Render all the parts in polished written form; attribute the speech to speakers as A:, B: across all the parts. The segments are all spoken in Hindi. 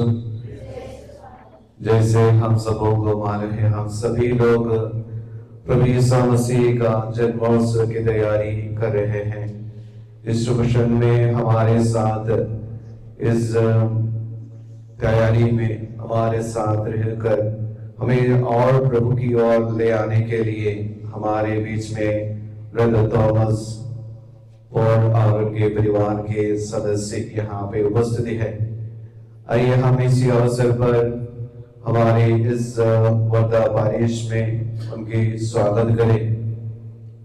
A: यीशु। जैसे हम सबों को मालूम है, हम सभी लोग प्रभु यीशु मसीह का जन्मोत्सव की तैयारी कर रहे हैं। इस शुभ क्षण में हमारे साथ इस तैयारी में हमारे साथ रहकर हमें और प्रभु की ओर ले आने के लिए हमारे बीच में ब्रदर थॉमस और उनके परिवार के सदस्य यहाँ पे उपस्थित है। आइए हम इसी अवसर पर हमारे इस वर्धा पारिश में उनकी स्वागत करें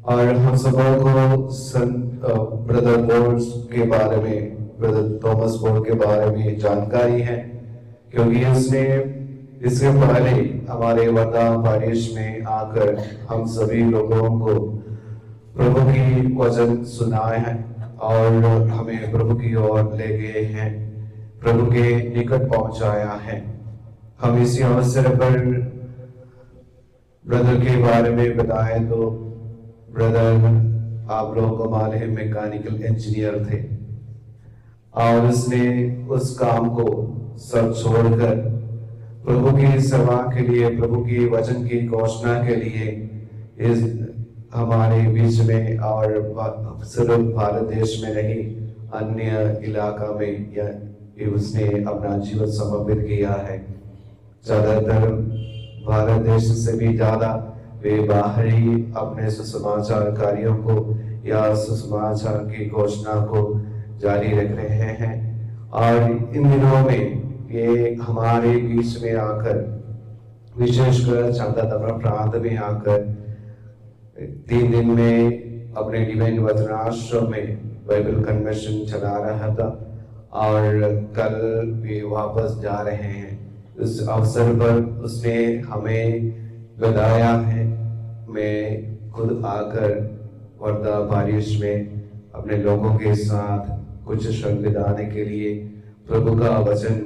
A: और हम सबों को ब्रदर बोर्स के बारे में, ब्रदर थॉमस बोर्ड के बारे में जानकारी है, क्योंकि इसके पहले हमारे वर्धा पारिश में आकर हम सभी लोगों को प्रभु की वचन सुनाए हैं और हमें प्रभु की ओर ले गए हैं, प्रभु के निकट पहुंचाया है। हम इसी अवसर पर ब्रदर के बारे में बताएं तो ब्रदर, आप लोगों को मालूम है, मैकेनिकल इंजीनियर थे और उसने उस काम को सब छोड़कर प्रभु की सेवा के लिए, प्रभु की वचन की घोषणा के लिए इस हमारे बीच में और सिर्फ भारत देश में नहीं, अन्य इलाका में या उसने अपना जीवन समर्पित किया है। ज्यादातर भारत देश से भी ज्यादा वे बाहरी अपने सुसमाचार कार्यों को या सुसमाचार की घोषणा को जारी रख रहे हैं और इन दिनों में ये हमारे बीच में आकर, विशेषकर चांदातमरा प्रांत में आकर 3 दिन में अपने डिवाइन वचनाश्रम में बाइबल कन्वेंशन चला रहा था और कल भी वापस जा रहे हैं। इस अवसर पर उसने हमें बताया है, मैं खुद आकर वर्धा पारिश में अपने लोगों के साथ कुछ क्षण बिताने के लिए प्रभु का वचन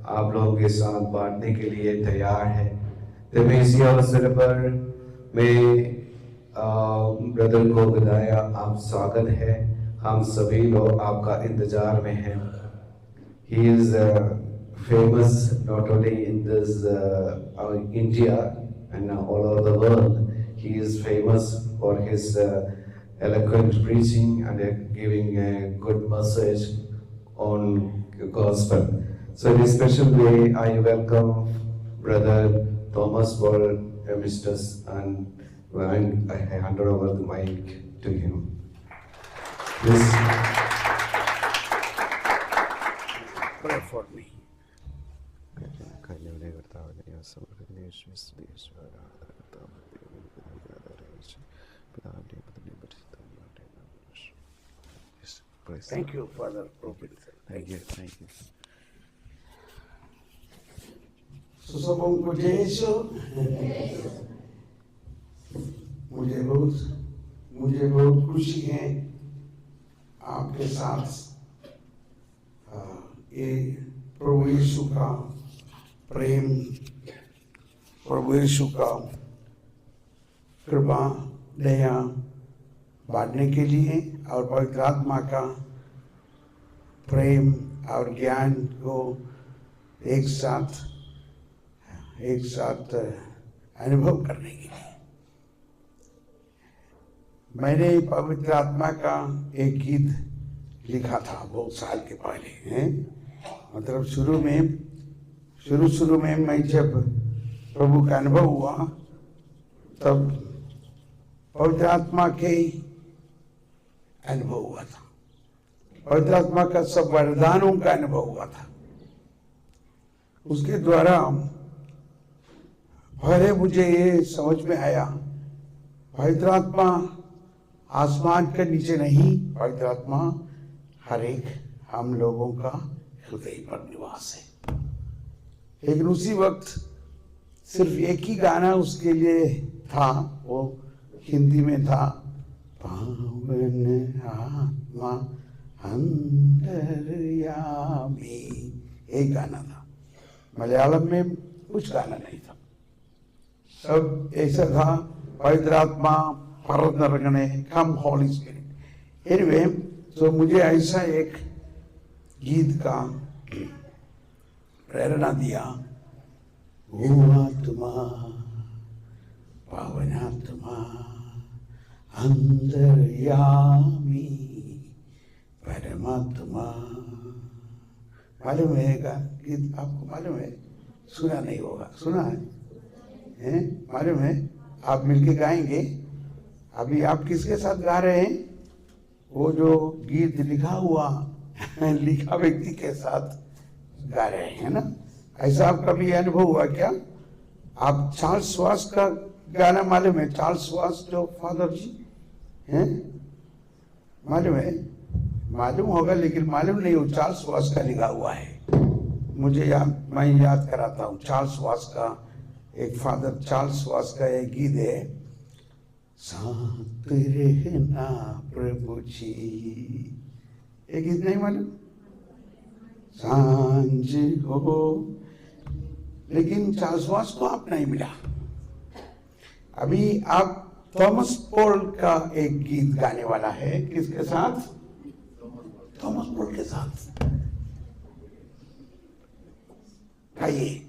A: आप लोगों के साथ बांटने के लिए तैयार है। तो मैं इसी अवसर पर मैं ब्रदर को बताया, आप स्वागत है, हम सभी लोग आपका इंतजार में हैं। He is famous not only in this India and all over the world. He is famous for his eloquent preaching and giving a good message on the gospel. So in a special way, I welcome Brother Thomas Boll, and I hand over the mic to him. Please
B: pray for me. Thank you, Father.
C: Thank you.
B: सुसबों को जैसो मुझे बहुत खुशी है आपके साथ ये प्रभु यीशु का प्रेम, प्रभु यीशु का कृपा दया बांटने के लिए और पवित्र आत्मा का प्रेम और ज्ञान को एक साथ अनुभव करने के लिए। मैंने पवित्र आत्मा का एक गीत लिखा था बहुत साल के पहले, हैं मतलब शुरू में मैं जब प्रभु का अनुभव हुआ तब पवित्र आत्मा के अनुभव हुआ था, पवित्र आत्मा का सब वरदानों का अनुभव हुआ था। उसके द्वारा पहले मुझे ये समझ में आया, पवित्र आत्मा आसमान के नीचे नहीं, पवित्र आत्मा हर एक हम लोगों का हृदय पर निवास है। लेकिन उसी वक्त सिर्फ एक ही गाना उसके लिए था, वो हिंदी में था, पावन आत्मा अंतर्यामी, एक गाना था। मलयालम में कुछ गाना नहीं था, सब ऐसा था, पवित्र आत्मा परत रंगने, कम होली स्पिरिट। एनीवे, तो मुझे ऐसा एक गीत का प्रेरणा दिया, वो आत्मा, पावनात्मा, अंतर्यामी परमात्मा। मालूम है का गीत आपको? मालूम है? सुना नहीं होगा, सुना है? मालूम है? आप मिलके गाएंगे। अभी आप किसके साथ गा रहे हैं? वो जो गीत लिखा हुआ लिखा व्यक्ति के साथ गा रहे हैं ना। ऐसा आपका भी अनुभव हुआ क्या? आप चार्ल्स वास का गाना मालूम है? चार्ल्स वास जो फादर जी हैं, मालूम है? मालूम होगा लेकिन मालूम नहीं हो। चार्ल्स वास का लिखा हुआ है, मुझे मैं याद कराता हूँ। चार्ल्स वास का एक फादर चार्ल्स वास का एक गीत है, साथ रहना प्रभु जी। एक गीत नहीं मालूम? सांझ हो, लेकिन चार्ल्स वास को आप नहीं मिला। अभी आप थॉमस पोल का एक गीत गाने वाला है। किसके साथ? थॉमस पोल के साथ। आइए।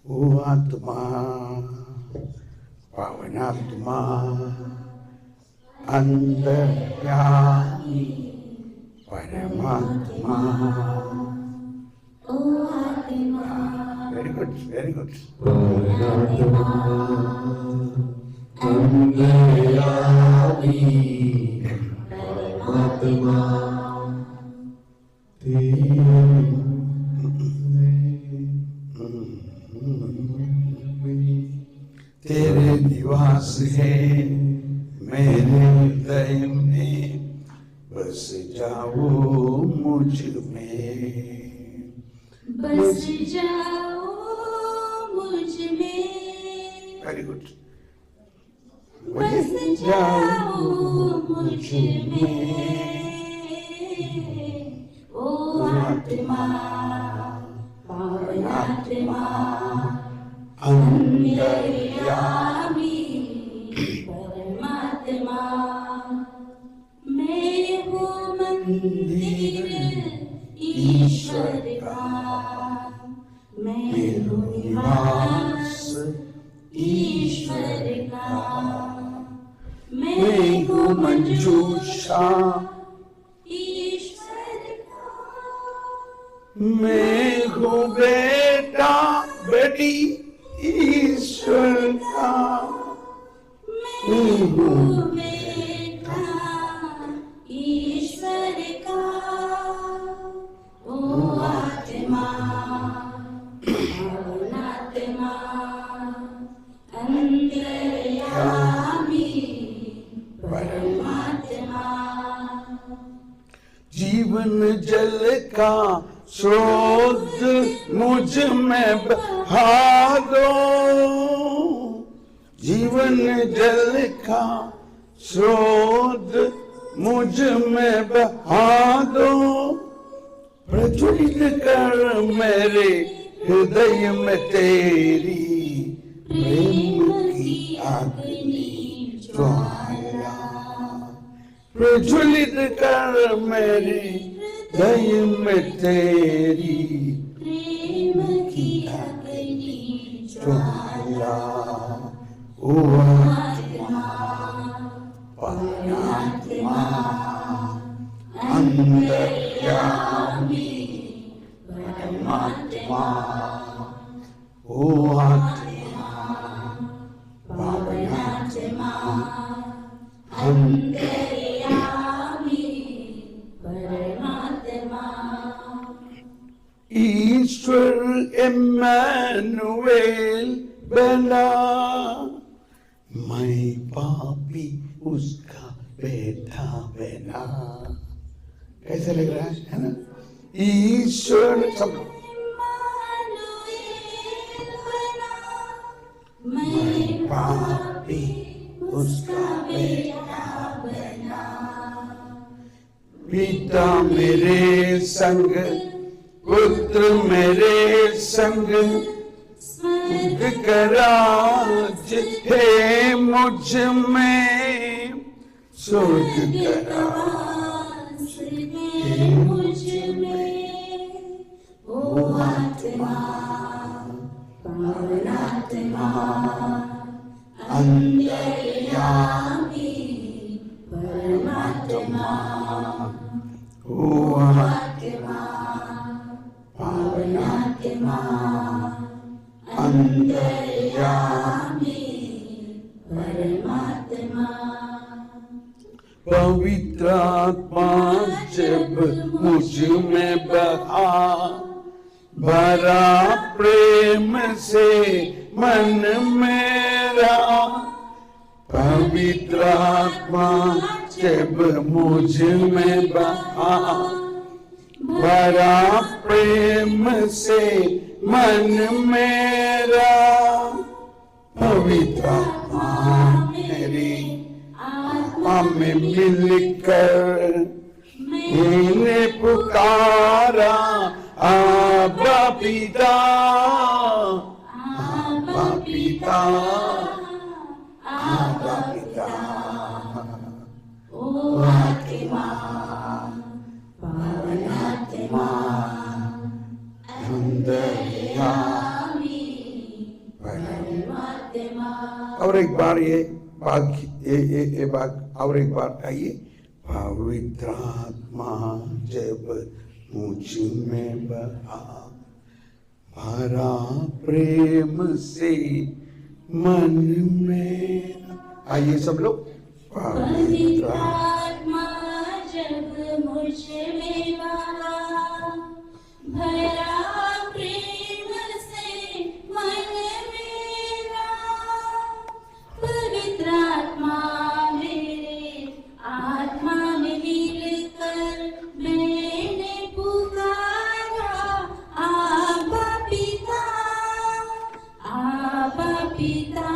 B: ओ आत्मा, पावनात्मा, अंतर्यामी परमात्मा। Very good, very good.
A: अंतर्यामी परमात्मा,
B: तेरे निवास है मेरे हृदय में, बस जाओ मुझ में,
C: बस जाओ मुझ में।
B: Very good.
C: बस जाओ मुझ में, ओ आत्मा, पावनात्मा, अंतर्यामी परमात्मा। मैं हूँ मंदिर ईश्वर का, मैं हूँ निवास ईश्वर का, मैं हूँ
B: मंजूषा
C: ईश्वर का,
B: मैं हूँ बेटा बेटी ईश्वर का,
C: मैं हूँ बेटा ईश्वर का। ओ आत्मा, पावनात्मा, अंतर्यामी परमात्मा।
B: जीवन जल का स्रोत मुझ में बहा दो, जीवन जल का स्रोत मुझ में बहा दो, प्रज्वलित कर मेरे हृदय में तेरी प्रेम की अग्नि ज्वाला, प्रज्वलित कर मेरे हृदय में तेरी
C: प्रेम की अग्नि
B: ज्वाला। ओ आत्मा, पावनात्मा, अंतर्यामी परमात्मा। ओ आत्मा, पावनात्मा,
C: अंतर्यामी परमात्मा।
B: ईश्वर इम्मानुएल बना, मैं पापी उसका बेटा बना। कैसे लग रहा है ना? ईश्वर सब
C: मैं
B: पापी उसका
C: बेटा बना,
B: पिता मेरे संग, पुत्र मेरे संग, स्वर्ग का राज है मुझ में, स्वर्ग का राज
C: मुझ में। ओ आत्मा, पावनात्मा
B: अंतर्यामी
C: परमात्मा
B: ओ
C: आत्मा पावनात्मा
B: अंतर्यामी
C: परमात्मा
B: पवित्र आत्मा जब मुझ में बहा, भरा प्रेम से मन मेरा। पवित्र आत्मा जब मुझ में बहा, भरा प्रेम से मन मेरा। पवित्र आत्मा मेरी आत्मा में मिलकर मैंने पुकारा, आबा पिता, आबा पिता, आबा पिता।
C: ओ आत्मा पावनात्मा
B: अंतर्यामी
C: परमात्मा।
B: और एक बार ये बात और एक बार आइए। पवित्र आत्मा जब मुझ में बहा, भरा प्रेम से मन में। आइए सब लोग।
C: पवित्र आत्मा जब मुझ में बहा, भरा प्रेम से मन मेरा। पवित्र आत्मा मेरे आत्मा में मिलकर मैंने पुकारा, आबा पिता, आबा पिता,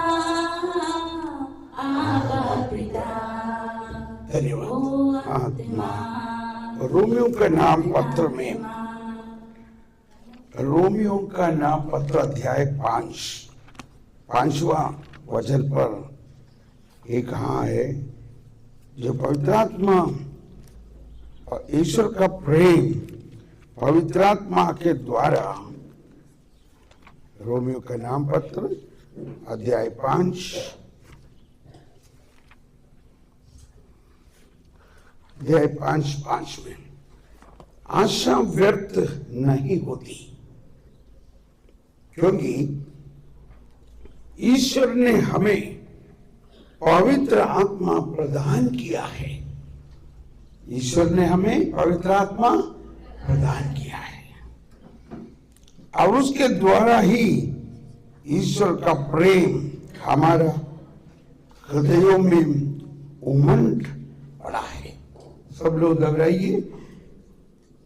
C: आबा पिता।
B: धन्यवाद।
C: ओ
B: आत्मा रोमियो का नाम पत्र में, रोमियो का नाम पत्र अध्याय 5वां वचन पर एक कहा है, जो पवित्र आत्मा और ईश्वर का प्रेम पवित्र आत्मा के द्वारा। रोमियो का नाम पत्र अध्याय 5 अध्याय 5 में आशा व्यर्थ नहीं होती, क्योंकि ईश्वर ने हमें पवित्र आत्मा प्रदान किया है। ईश्वर ने हमें पवित्र आत्मा प्रदान किया है और उसके द्वारा ही ईश्वर का प्रेम हमारा हृदयों में उमंड पड़ा है। सब लोग दोहराइए।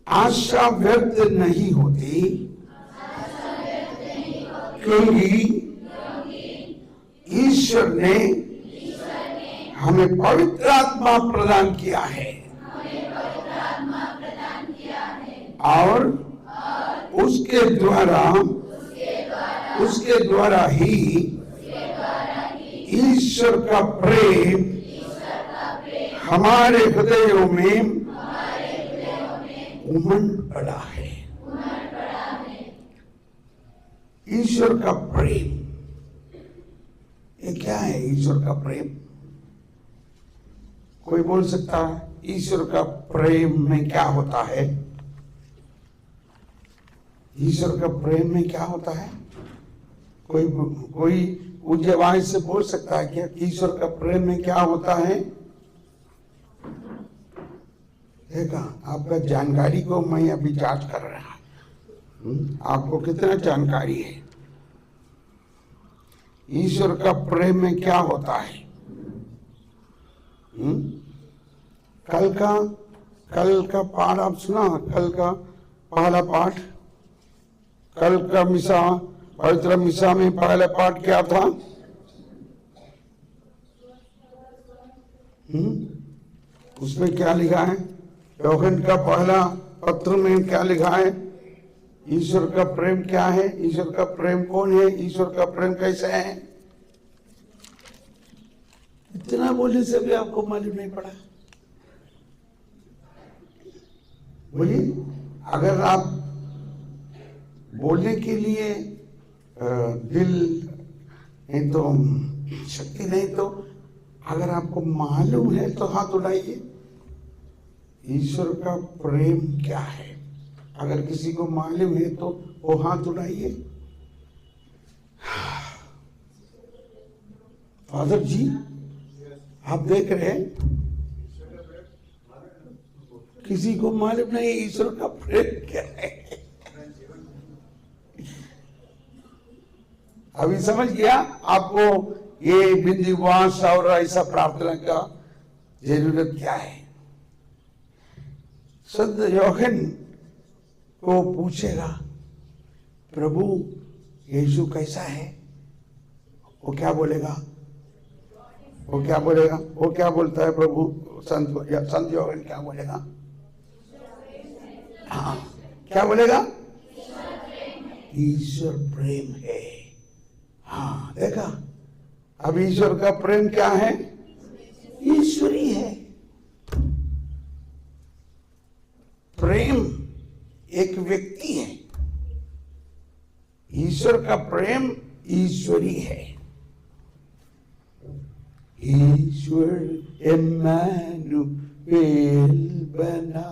B: आशा व्यर्थ नहीं होती, क्योंकि ईश्वर ने हमें पवित्र आत्मा प्रदान किया है और उसके द्वारा ही ईश्वर का प्रेम हमारे हृदयों में उमंड पड़ा है। ईश्वर का प्रेम, ये क्या है? ईश्वर का प्रेम कोई बोल सकता है? ईश्वर का प्रेम में क्या होता है? ईश्वर का प्रेम में क्या होता है? कोई ऊंचे आवाज से बोल सकता है क्या? ईश्वर का प्रेम में क्या होता है? देखा, आपका जानकारी को मैं अभी जांच कर रहा हूं। आपको कितना जानकारी है? ईश्वर का प्रेम में क्या होता है? कल का पाठ आप सुना? कल का पहला पाठ, कल का मिसा, पवित्र मिसा में पहला पाठ क्या था? उसमें क्या लिखा है? यूहन्ना का पहला पत्र में क्या लिखा है? ईश्वर का प्रेम क्या है? ईश्वर का प्रेम कौन है? ईश्वर का प्रेम कैसा है? इतना बोलने से भी आपको मालूम नहीं पड़ा? बोलिए, अगर आप बोलने के लिए दिल नहीं तो शक्ति नहीं, तो अगर आपको मालूम है तो हाथ उठाइए। ईश्वर का प्रेम क्या है, अगर किसी को मालूम है तो वो हाथ उठाइए। फादर जी, आप देख रहे हैं, किसी को मालूम नहीं ईश्वर का प्रेम क्या है। अभी समझ गया आपको ये बिंदुवास और ऐसा प्रार्थना का जरूरत क्या है। संत यूहन्ना को पूछेगा, प्रभु यीशु कैसा है, वो क्या बोलेगा? वो क्या बोलेगा? वो क्या बोलता है प्रभु? संत यूहन्ना क्या बोलेगा? हाँ, क्या बोलेगा? ईश्वर प्रेम है। हाँ, देखा, अब ईश्वर का प्रेम क्या है? ईश्वरी है। प्रेम एक व्यक्ति है, ईश्वर का प्रेम ईश्वरी है। ईश्वर इम्मानुएल बना,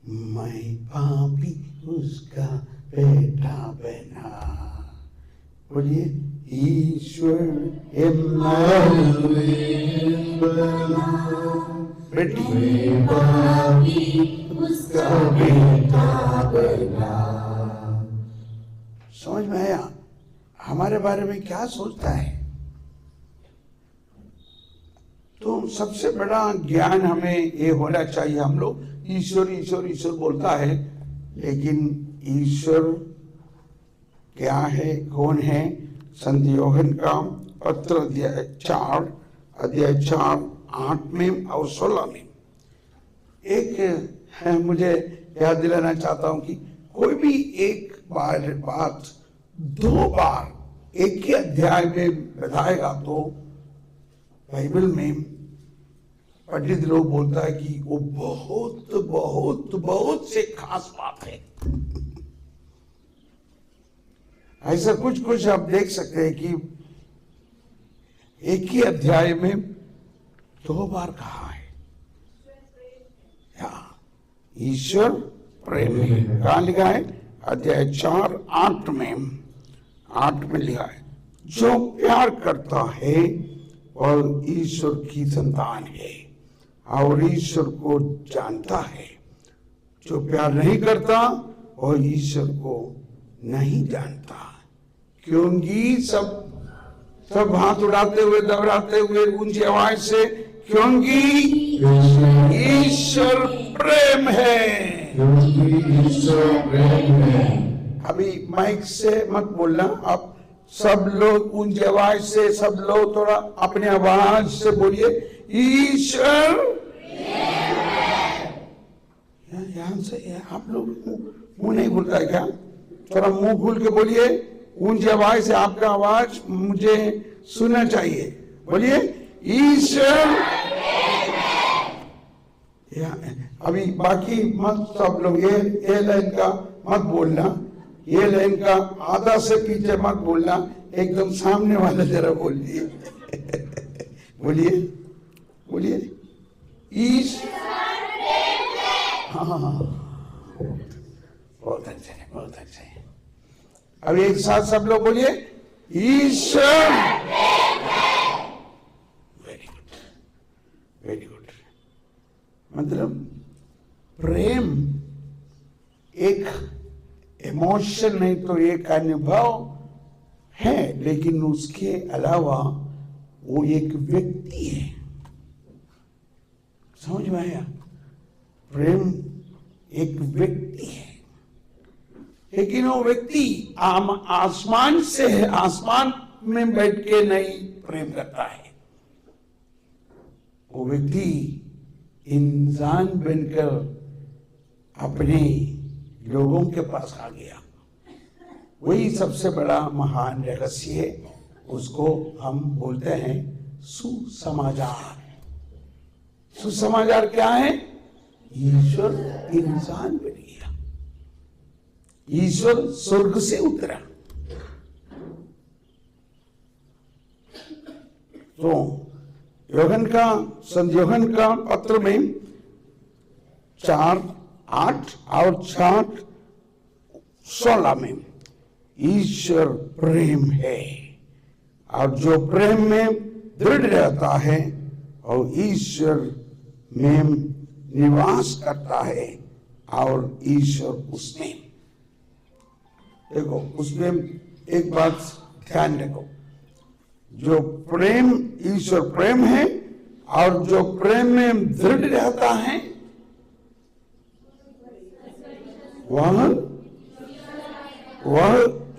B: मैं पापी उसका बेटा बना। बोलिए, ईश्वर इम्मानुएल बना, बेटी पापी उसका बेटा बना। समझ में आया हमारे बारे में क्या सोचता है? तो सबसे बड़ा ज्ञान हमें ये होना चाहिए। हम लोग ईश्वर ईश्वर ईश्वर बोलता है, लेकिन ईश्वर क्या है, कौन है? संत यूहन्ना का पत्र अध्याय 4 8 में और 16 में एक है, मुझे याद दिलाना चाहता हूं कि कोई भी एक बार बात 2 बार एक ही अध्याय में बताएगा तो बाइबल में पंडित लोग बोलता है कि वो बहुत बहुत बहुत से खास बात है। ऐसा कुछ कुछ आप देख सकते हैं कि एक ही अध्याय में 2 बार कहा है। ईश्वर प्रेम है, कहाँ लिखा है? अध्याय 4 8 में लिखा है, जो प्यार करता है और ईश्वर की संतान है और ईश्वर को जानता है। जो प्यार नहीं करता और ईश्वर को नहीं जानता, क्योंकि सब हाथ उड़ाते हुए दबराते हुए ऊंची आवाज से, क्योंकि ईश्वर प्रेम है। अभी माइक से मत बोलना, आप सब लोग ऊंची आवाज से, सब लोग थोड़ा अपने आवाज से बोलिए, ईश्वर। ध्यान से, आप लोग मुंह नहीं खुलता है क्या? थोड़ा मुंह खुल के बोलिए, ऊंची आवाज से, आपका आवाज मुझे सुनना चाहिए। बोलिए, ईश्वर। अभी बाकी मत सब लोग ये लाइन का मत बोलना, ये लाइन का आधा से पीछे मत बोलना, एकदम सामने वाला जरा बोलिए। बोलिए बोलिए, हाँ, बहुत अच्छा है, बहुत अच्छा है। अब एक साथ सब लोग बोलिए, ईश्वर। Very good, very good. मतलब प्रेम एक इमोशन नहीं तो एक अनुभव है, लेकिन उसके अलावा वो एक व्यक्ति है। समझ में आया? प्रेम एक व्यक्ति है, लेकिन वो व्यक्ति आसमान से है, आसमान में बैठ के नहीं प्रेम करता है। वो व्यक्ति इंसान बनकर अपने लोगों के पास आ गया। वही सबसे बड़ा महान रहस्य है, उसको हम बोलते हैं सुसमाचार। सुसमाचार क्या है? ईश्वर इंसान बन गया। ईश्वर स्वर्ग से उतरा। तो संत यूहन्ना का पत्र में 4:8 और 4:16 में ईश्वर प्रेम है और जो प्रेम में दृढ़ रहता है और ईश्वर में निवास करता है और ईश्वर उसमें। देखो, उसमें एक बात ध्यान रखो, जो प्रेम, ईश्वर प्रेम है और जो प्रेम में दृढ़ रहता है वह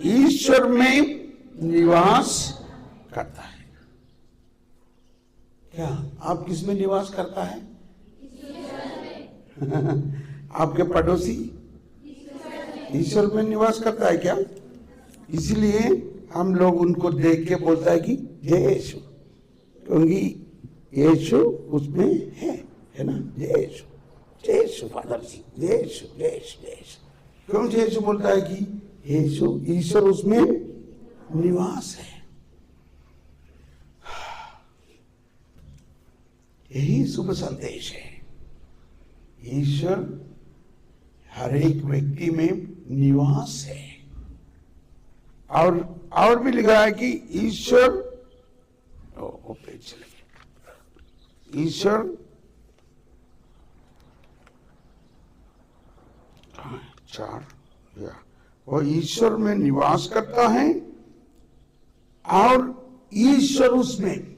B: ईश्वर में निवास करता है। क्या आप किस में निवास करता है? आपके पड़ोसी ईश्वर में निवास करता है क्या? इसलिए हम लोग उनको देख के बोलता है कि जय यीशु, क्योंकि यीशु उसमें है ना। जय यीशु, जय यीशु फादर जी, जय यीशु, जय यीशु, जय यीशु। क्यों जय यीशु बोलता है कि यीशु, ईश्वर उसमें निवास है। यही शुभ संदेश है। ईश्वर हर एक व्यक्ति में निवास है। और भी लिखा है कि ईश्वर, ईश्वर 4 वो ईश्वर में निवास करता है और ईश्वर उसमें।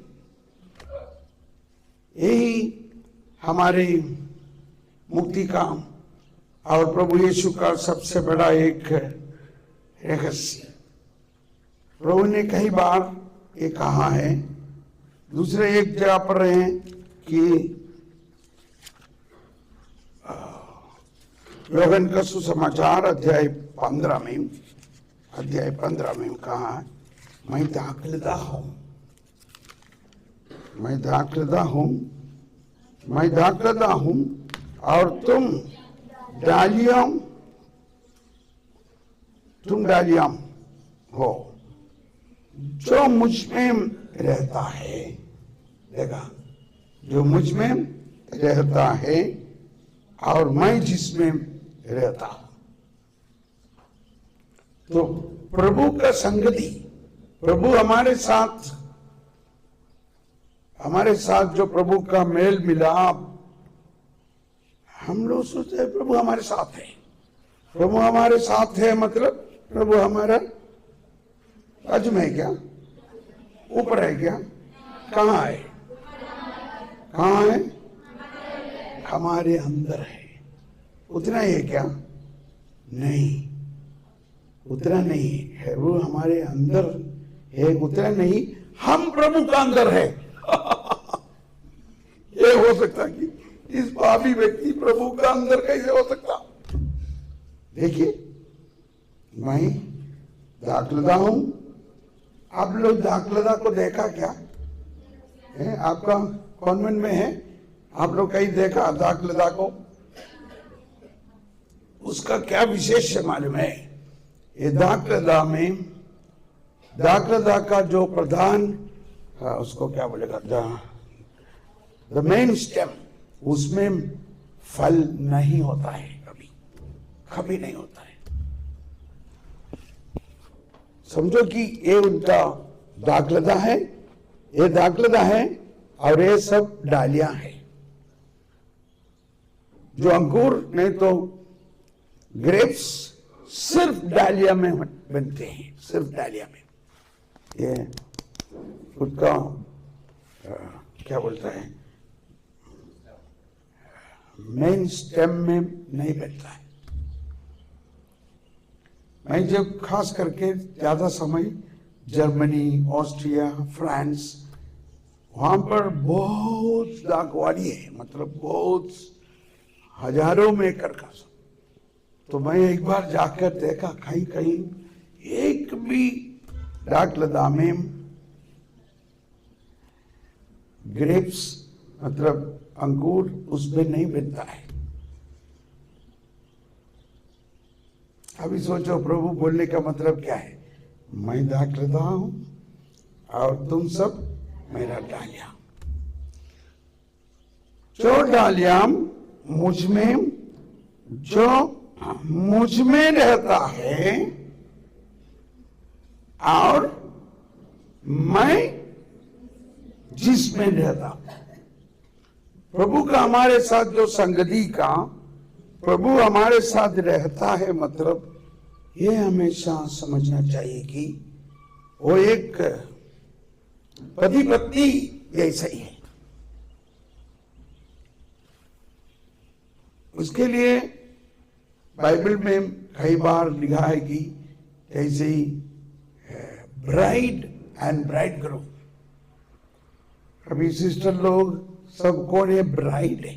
B: यही हमारे मुक्ति का और प्रभु यीशु का सबसे बड़ा एक रहस्य। प्रभु ने कई बार ये कहा है, दूसरे एक जगह पर हैं कि यूहन्ना का सुसमाचार अध्याय 15 में कहा, मैं दाखलता हूं, मैं दाखलता हूं और तुम डालियां हो। जो मुझ में रहता है, देखा, जो मुझ में रहता है और मैं जिसमें रहता हूं। तो प्रभु का संगति, प्रभु हमारे साथ जो प्रभु का मेल मिलाप, हम लोग सोचते हैं प्रभु हमारे साथ है। प्रभु हमारे साथ है मतलब प्रभु हमारा बाजू में है क्या? ऊपर है क्या? कहाँ है? कहाँ है? हमारे अंदर है। उतना ही है क्या? नहीं, उतना नहीं है। वो हमारे अंदर है, उतना नहीं, हम प्रभु का अंदर है। ये हो सकता कि इस पापी व्यक्ति प्रभु का अंदर कैसे हो सकता? देखिए, मैं दाखलता हूं। आप लोग दाखलता को देखा क्या है? आपका कॉन्वेंट में है, आप लोग कहीं देखा दाखलता को? उसका क्या विशेष है मालूम है? ये दाखलता का जो प्रधान, उसको क्या बोलेगा, द मेन स्टेम, उसमें फल नहीं होता है, कभी नहीं होता है। समझो कि ये उनका दाखलता है, ये दाखलता है और ये सब डालियां हैं। जो अंकुर नहीं तो ग्रेप्स सिर्फ डालिया में बनते हैं, सिर्फ डालिया में। ये उसका क्या बोलता है, मेन स्टेम में नहीं बनता है। मैं जब खास करके ज्यादा समय जर्मनी, ऑस्ट्रिया, फ्रांस, वहां पर बहुत दागवाड़ी है, मतलब बहुत हजारों में एकड़ का। तो मैं एक बार जाकर देखा, कहीं कहीं एक भी दाखलता में ग्रेप्स मतलब अंगूर उसमें नहीं बनता है। अभी सोचो प्रभु बोलने का मतलब क्या है? मैं दाखलता हूं और तुम सब मेरा डालिया। जो डालिया मुझ में रहता है और मैं जिसमें रहता हूं। प्रभु का हमारे साथ जो संगति का प्रभु हमारे साथ रहता है, मतलब ये हमेशा समझना चाहिए कि वो एक पति पत्नी जैसा ही है। उसके लिए बाइबल में कई बार लिखा है कि जैसे ही ब्राइड एंड ब्राइडग्रूम। अभी सिस्टर लोग सब कौन है? ब्राइड है,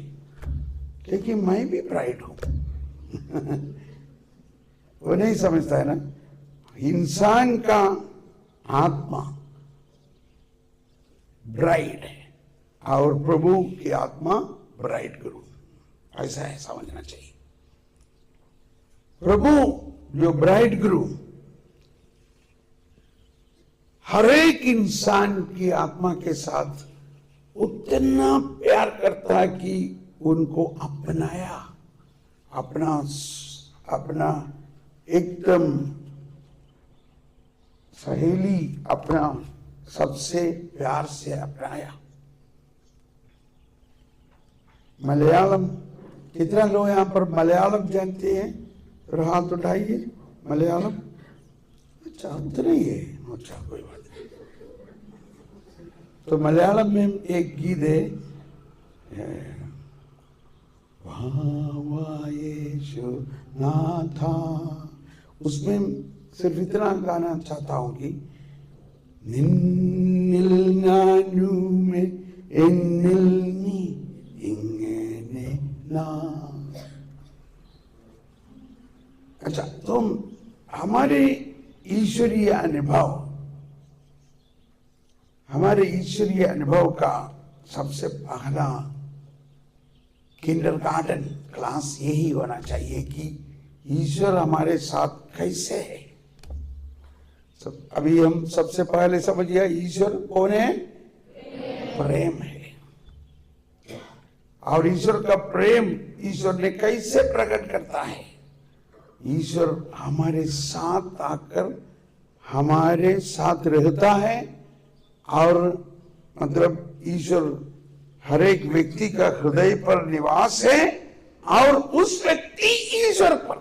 B: क्योंकि मैं भी ब्राइड हूं। वो नहीं समझता है ना। इंसान का आत्मा ब्राइड है और प्रभु की आत्मा ब्राइडग्रूम, ऐसा है, समझना चाहिए। प्रभु जो ब्राइडग्रूम हर एक इंसान की आत्मा के साथ उतना प्यार करता है कि उनको अपनाया, अपना एकदम सहेली, अपना सबसे प्यार से अपनाया। मलयालम, कितना लोग यहां पर मलयालम जानते हैं? तो हाथ उठाइए। मलयालम अच्छा उतना ही है, अच्छा कोई बात नहीं। तो मलयालम में एक गीत है, यीशु नाथा। उसमें सिर्फ इतना गाना चाहता हूं कि निन्निल नानु में एन्निल नी इंगने ना। अच्छा, तो हमारे ईश्वरीय अनुभव का सबसे पहला किंडरगार्टन क्लास यही होना चाहिए कि ईश्वर हमारे साथ कैसे है। अभी हम सबसे पहले समझिए ईश्वर कौन है? प्रेम है। और ईश्वर का प्रेम ईश्वर ने कैसे प्रकट करता है? ईश्वर हमारे साथ आकर हमारे साथ रहता है, और मतलब ईश्वर हर एक व्यक्ति का हृदय पर निवास है और उस व्यक्ति ईश्वर पर।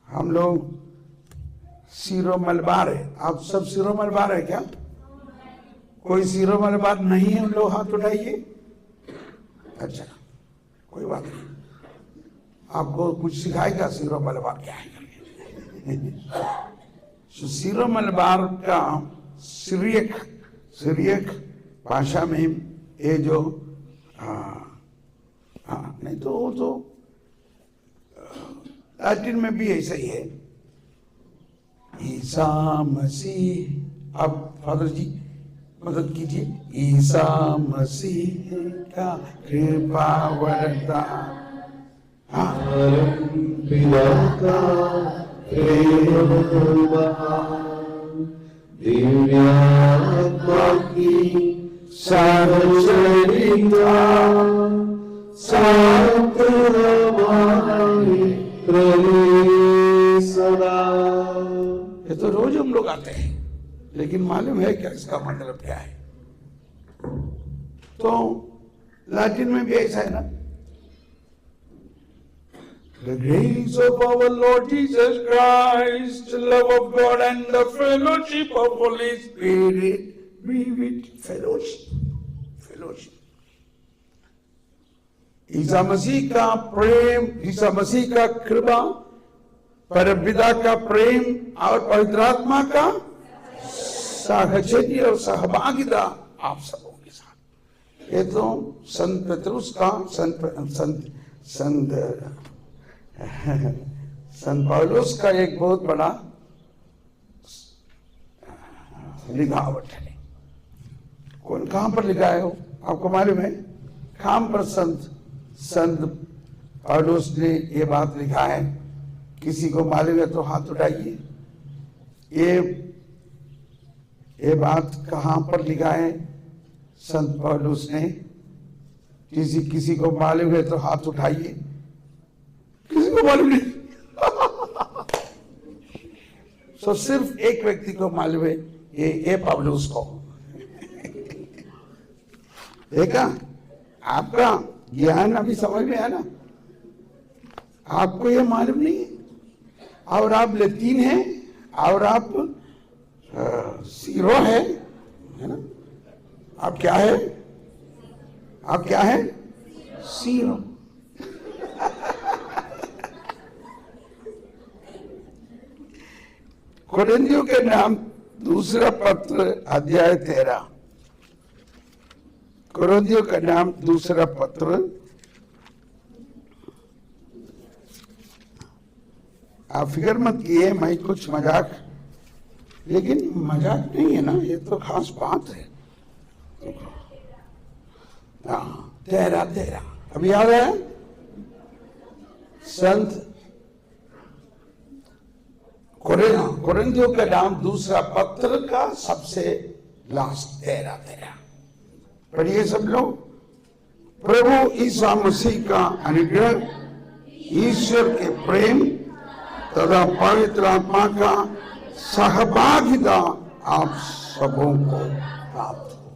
B: हम लोग सीरो मलबार है। आप सब सीरो मलबार है क्या? कोई सीरो मलबार नहीं है? हम लोग हाथ उठाइए। अच्छा, कोई बात नहीं, आपको कुछ सिखाएगा सीरो मलबार क्या है। सीरो मलबार का सिरियक भाषा में ये जो नहीं तो वो तो लैटिन में भी ऐसा ही है। ईसा मसीह, आप फादर जी मदद कीजिए। ईसा मसीह का कृपा वरदान,
A: पिता का प्रेम दिव्यात्मा की साहचर्यता साथ हमारे सदा।
B: ये तो रोज हम लोग आते हैं, लेकिन मालूम है क्या इसका मतलब क्या है? तो लैटिन में भी ऐसा है ना। The grace of our Lord Jesus Christ, the love of God and the fellowship of Holy Spirit be with fellowship. Isa Masih का प्रेम, ईसा मसीह का कृपा, परमपिता का प्रेम और पवित्र आत्मा का साहचर्य और सहभागिता आप सबों के साथ। ये तो संत पतरस का संत पौलुस का एक बहुत बड़ा लिखावट है। कौन कहां पर लिखा है वो आपको मालूम है? कहां पर संत पौलुस ने ये बात लिखा है, किसी को मालूम है तो हाथ उठाइए। ये बात कहाँ पर लिखा है संत पौलुस ने? किसी को मालूम है तो हाथ उठाइए। किसी को मालूम नहीं। तो सिर्फ एक व्यक्ति को मालूम है, ये पौलुस को। देखा, आपका ज्ञान अभी समझ में आया ना? आपको ये मालूम नहीं है, और आप लतीन हैं, और आप सीरो है ना? आप क्या है? आप क्या है? सीरो। कोरिन्थियों के नाम दूसरा पत्र अध्याय 13। कोरिन्थियों का नाम दूसरा पत्र, आप फिक्र मत किए, मैं कुछ मजाक, लेकिन मजाक नहीं है ना, ये तो खास बात है। हाँ, 13 अभी याद है? संत कोरिन्थियों का नाम दूसरा पत्र का सबसे लास्ट 13 पढ़िए सब लोग। प्रभु यीशु मसीह का अनुग्रह, ईश्वर के प्रेम तथा पवित्र आत्मा का सहभागिता आप सबों को प्राप्त हो।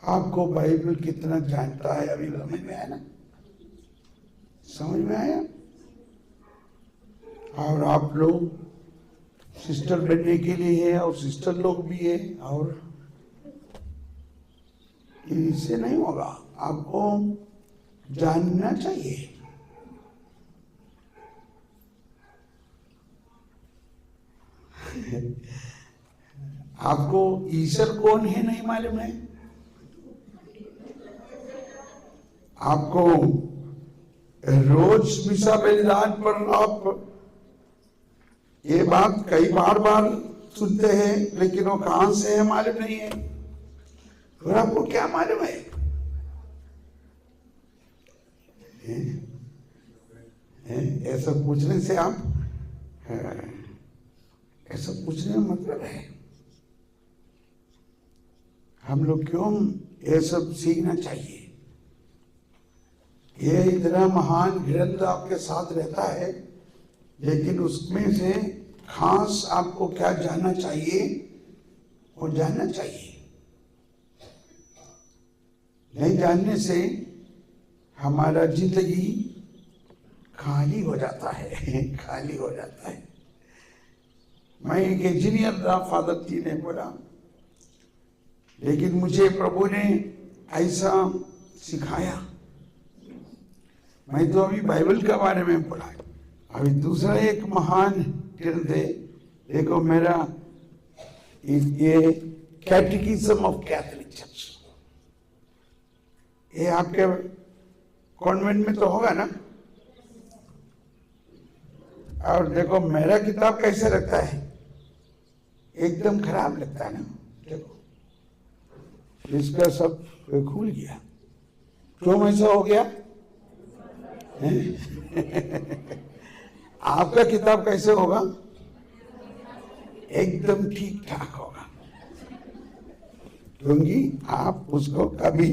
B: आपको बाइबल कितना जानता है अभी समझ में आया ना? समझ में आया? और आप लोग सिस्टर बनने के लिए है, और सिस्टर लोग भी है, और इससे नहीं होगा, आपको जानना चाहिए। आपको ईश्वर कौन है नहीं मालूम है? आपको रोज मिसा बलिदान पर आप ये बात कई बार सुनते हैं, लेकिन वो कहां से है मालूम नहीं है। और आपको क्या मालूम है? ऐसा पूछने से आप, ऐसा पूछने का मतलब है हम लोग क्यों ये सब सीखना चाहिए। ये इतना महान ग्रंथ आपके साथ रहता है, लेकिन उसमें से खास आपको क्या जानना चाहिए, वो जानना चाहिए। नहीं जानने से हमारा जिंदगी खाली हो जाता है, खाली हो जाता है। मैं एक इंजीनियर था, फादर जी ने बोला, लेकिन मुझे प्रभु ने ऐसा सिखाया। मैं तो अभी बाइबल के बारे में पढ़ा, अभी दूसरा एक महान ग्रंथ है, देखो मेरा ये कैटेकिज्म ऑफ कैथोलिक चर्च, ये आपके कॉन्वेंट में तो होगा ना। और देखो मेरा किताब कैसे लगता है, एकदम खराब लगता है ना। देखो इसका सब खुल गया, क्यों ऐसा हो गया? आपका किताब कैसे होगा? एकदम ठीक ठाक होगा, क्योंकि आप उसको कभी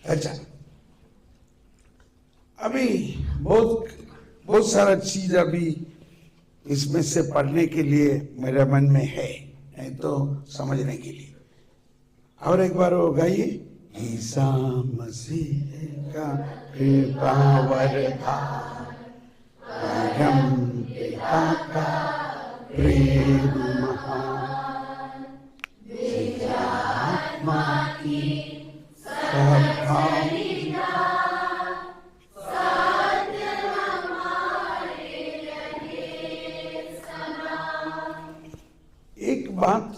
B: अच्छा, अभी बहुत सारा चीज अभी इसमें से पढ़ने के लिए मेरे मन में है, नहीं तो समझने के लिए। और एक बार वो गाइए, ईसा मसीह का कृपा वरदान, परम पिता का प्रेम महान, दिव्य आत्मा की सहभागिता, एक बात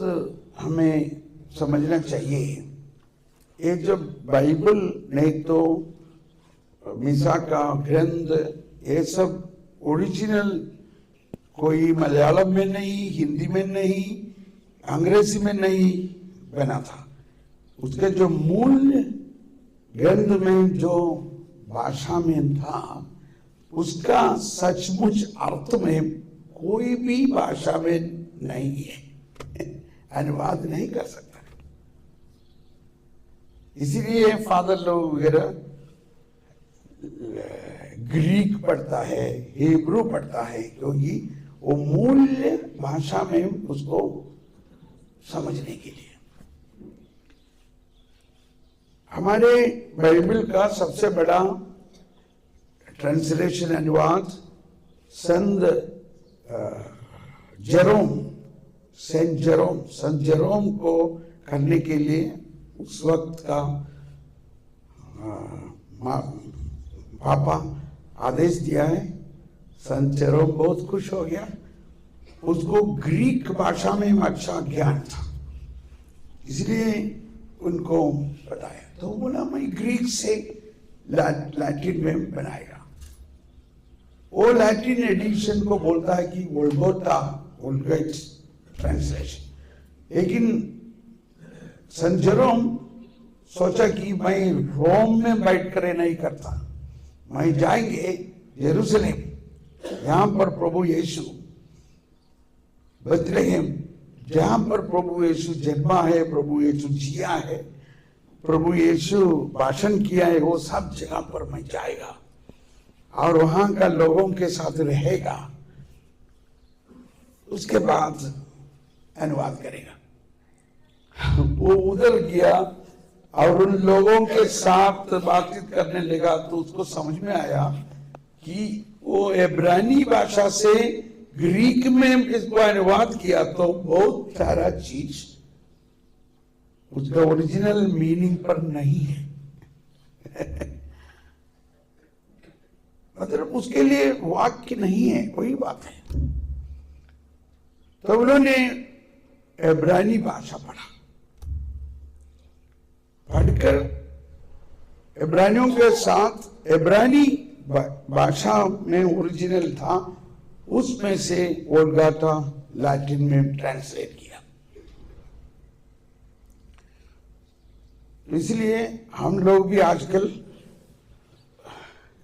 B: हमें समझना चाहिए, ये जो बाइबल नहीं तो मिसा का ग्रंथ, ये सब ओरिजिनल कोई मलयालम में नहीं, हिंदी में नहीं, अंग्रेजी में नहीं बना था। उसके जो मूल ग्रंथ में जो भाषा में था उसका सचमुच अर्थ में कोई भी भाषा में नहीं है, अनुवाद नहीं कर सकता। इसीलिए फादर लोग वगैरह ग्रीक पढ़ता है, हिब्रू पढ़ता है, क्योंकि वो मूल भाषा में उसको समझने के लिए। हमारे बाइबल का सबसे बड़ा ट्रांसलेशन अनुवाद संत जेरोम को करने के लिए उस वक्त का पापा आदेश दिया है। संत जेरोम बहुत खुश हो गया, उसको ग्रीक भाषा में अच्छा ज्ञान था, इसलिए उनको बताया। तो बोला मैं ग्रीक से लैटिन में बनाएगा। वो लैटिन एडिशन को बोलता है कि वोल्गोटा, वोल्गेट ट्रांसलेशन। लेकिन संत जेरोम सोचा कि मैं रोम में बैठ कर नहीं करता, मैं जाएंगे यरूशलेम, यहाँ पर प्रभु यीशु बेथलेहम, जहाँ पर प्रभु यीशु जन्मा है, प्रभु यीशु जिया है, प्रभु यीशु भाषण किया है, वो सब जगह पर मैं जाएगा और वहां का लोगों के साथ रहेगा, उसके बाद अनुवाद करेगा। वो उधर गया और उन लोगों के साथ बातचीत करने लगा, तो उसको समझ में आया कि वो इब्रानी भाषा से ग्रीक में इसको अनुवाद किया तो बहुत सारा चीज उसका ओरिजिनल मीनिंग पर नहीं है। मतलब उसके लिए वाक्य नहीं है, कोई बात है। तो उन्होंने इब्रानी भाषा पढ़ा, पढ़कर इब्रानियों के साथ इब्रानी भाषा में ओरिजिनल था, उसमें से वोल्गाटा लैटिन में ट्रांसलेट किया। इसलिए हम लोग भी आजकल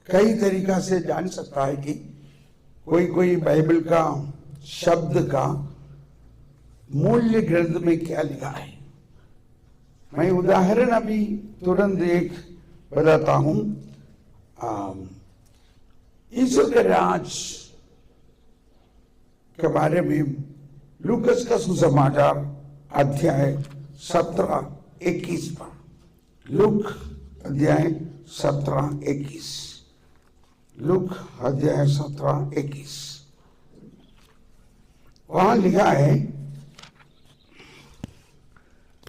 B: कई तरीका से जान सकता है कि कोई बाइबल का शब्द का मूल्य ग्रंथ में क्या लिखा है। मैं उदाहरण अभी तुरंत एक बताता हूं। ईश्वर के राज के बारे में लूकस का सुसमाचार अध्याय 17-21 पर, लूक अध्याय 17-21, लूक अध्याय 17-21, वहां लिखा है,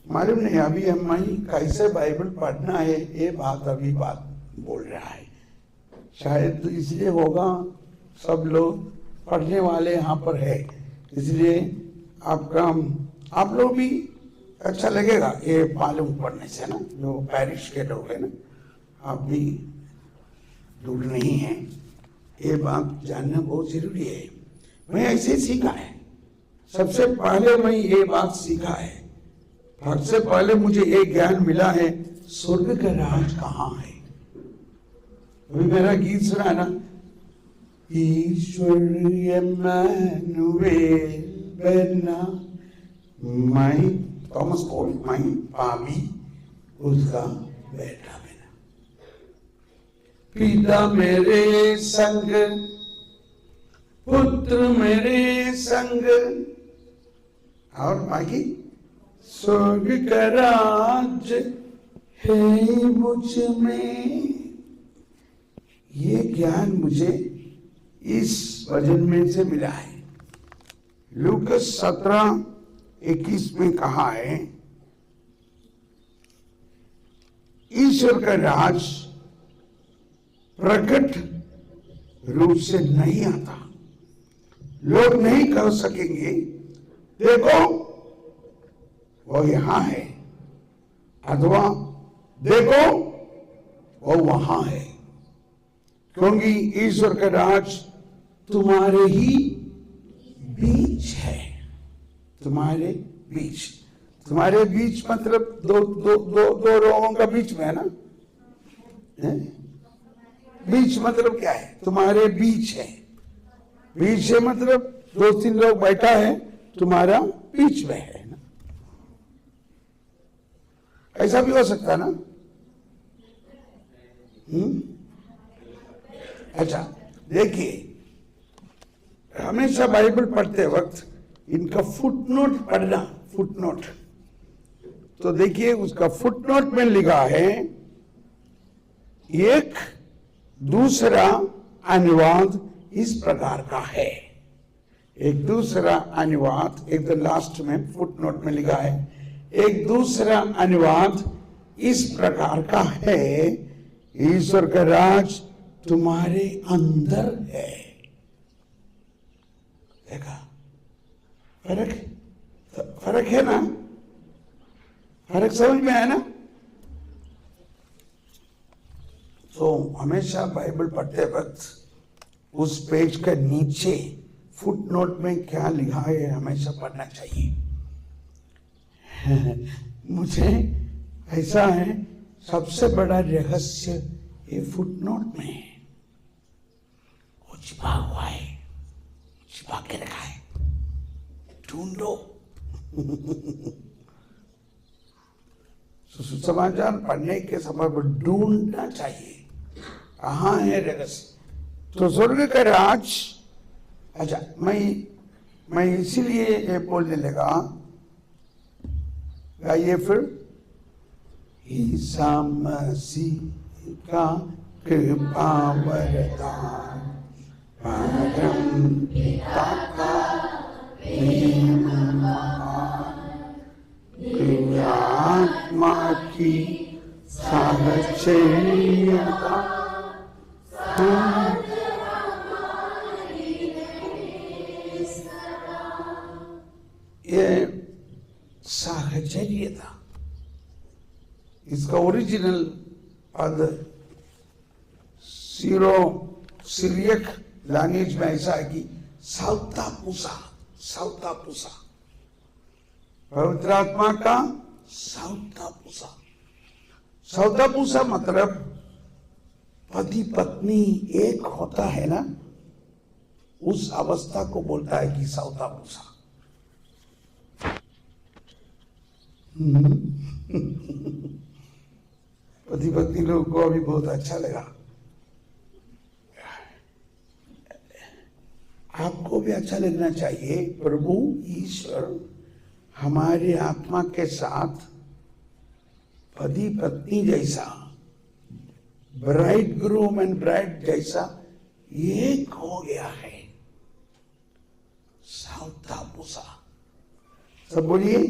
B: मालूम नहीं अभी हम कैसे बाइबल पढ़ना है, ये बात बोल रहा है। शायद इसलिए होगा, सब लोग पढ़ने वाले यहाँ पर है, इसलिए आप लोग भी अच्छा लगेगा ये मालूम पढ़ने से ना, जो पैरिश के लोग है ना, आप भी दूर नहीं है, ये बात जानना बहुत जरूरी है। मैं ऐसे सीखा है, सबसे पहले मैं ये बात सीखा है, सबसे पहले मुझे ये ज्ञान मिला है, स्वर्ग का राज कहाँ है। अभी मेरा गीत सुना है ना, ईश्वर इम्मानुएल बना, मैं थॉमस कॉल, मैं पापी उसका बेटा बना, पिता मेरे संग, पुत्र मेरे संग, और बाकी स्वर्ग का राज है मुझ में। ये ज्ञान मुझे इस भजन में से मिला है। लूकस 17-21 में कहा है, ईश्वर का राज प्रकट रूप से नहीं आता, लोग नहीं कह सकेंगे देखो वो यहां है, अथवा देखो वो वहां है, क्योंकि ईश्वर का राज तुम्हारे ही बीच है, तुम्हारे बीच। तुम्हारे बीच मतलब दो लोगों का बीच में है ना, है? बीच मतलब क्या है? तुम्हारे बीच है। बीच है मतलब 2-3 लोग बैठा है, तुम्हारा बीच में है ना। ऐसा भी हो सकता है ना। अच्छा देखिए, हमेशा बाइबल पढ़ते वक्त इनका फुटनोट पढ़ना। फुटनोट तो देखिए, उसका फुटनोट में लिखा है एक दूसरा अनुवाद इस प्रकार का है। एक दूसरा अनुवाद, एक तो लास्ट में फुटनोट में लिखा है, एक दूसरा अनुवाद इस प्रकार का है, ईश्वर का राज तुम्हारे अंदर है। देखा फर्क है ना? फर्क समझ में आया ना? तो हमेशा बाइबल पढ़ते वक्त उस पेज के नीचे फुटनोट में क्या लिखा है हमेशा पढ़ना चाहिए। मुझे ऐसा है, सबसे बड़ा रहस्य ये फुटनोट में है। वो छिपा हुआ है, छिपा के रखा है, ढूंढो। सुसमाचार पढ़ने के समय पर ढूंढना चाहिए कहाँ है रहस्य। तो स्वर्ग का राज, अच्छा मैं इसीलिए ये बोलने लगा, गाइए फिर। ईसा मसीह का कृपा वरदान, परम पिता का प्रेम महान, दिव्य आत्मा की साहचर्यता, ये साहचर्यता, इसका ओरिजिनल पद सीरियक लैंग्वेज में ऐसा है कि साउतापुसा, साउतापुसा, पवित्र आत्मा का साउतापुसा। साउतापुसा मतलब पति पत्नी एक होता है ना, उस अवस्था को बोलता है कि साउतापुसा। पति पत्नी लोगों को अभी बहुत अच्छा लगा, आपको भी अच्छा लगना चाहिए। प्रभु ईश्वर हमारे आत्मा के साथ पति पत्नी जैसा, ब्राइड ग्रूम एंड ब्राइड जैसा एक हो गया है। साउतापुसा, सब बोलिए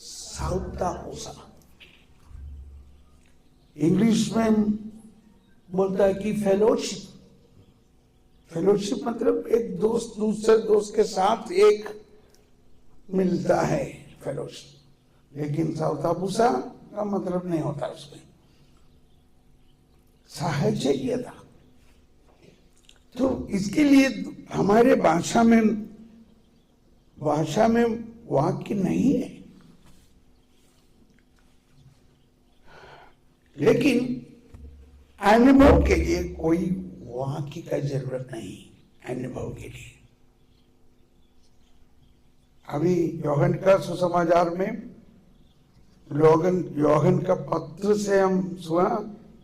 B: साउतापुसा। इंग्लिश में बोलता है कि फेलोशिप। फेलोशिप मतलब एक दोस्त दूसरे दोस्त के साथ एक मिलता है, फेलोशिप। लेकिन साउतापुसा का मतलब नहीं होता उसमें, साहचर्यता। तो इसके लिए हमारे भाषा में वाक्य नहीं है, लेकिन अनुभव के लिए कोई वाक्य का जरूरत नहीं। अनुभव के लिए अभी योहन का सुसमाचार में योहन का पत्र से हम सुना,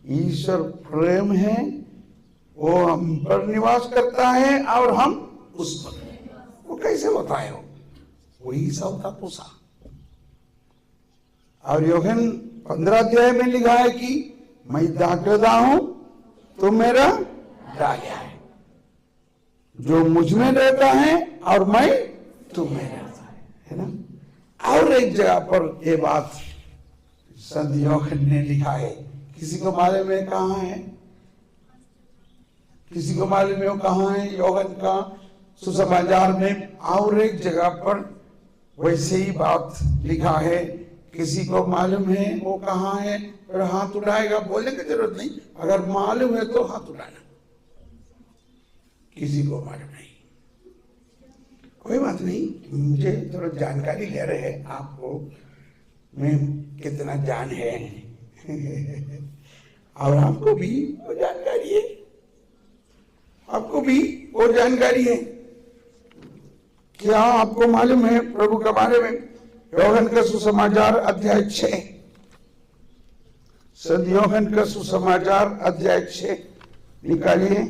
B: ईश्वर प्रेम है, वो हम पर निवास करता है और हम उस पर। वो कैसे होता है? वही साउतापुसा। और योहन 15 अध्याय में लिखा है कि मैं दाखलता हूं तो मेरा राजा है, जो मुझ में रहता है और मैं तुम में रहता है ना। और एक जगह पर ये बात संत योहन ने लिखा है, किसी को मालूम है कहाँ है? किसी को मालूम है वो कहाँ है? योहन का सुसमाचार में और एक जगह पर वैसे ही बात लिखा है। किसी को मालूम है वो कहाँ है? और हाथ उठाएगा, बोलने की जरूरत नहीं, अगर मालूम है तो हाथ उठाना। किसी को मालूम नहीं। कोई बात नहीं, मुझे थोड़ा जानकारी ले रहे हैं आपको मैं कितना जान है और आपको भी वो जानकारी है, आपको भी वो जानकारी है। क्या आपको मालूम है प्रभु के बारे में? योहन का सुसमाचार अध्याय 6, संत योहन का सुसमाचार अध्याय 6 निकालिए।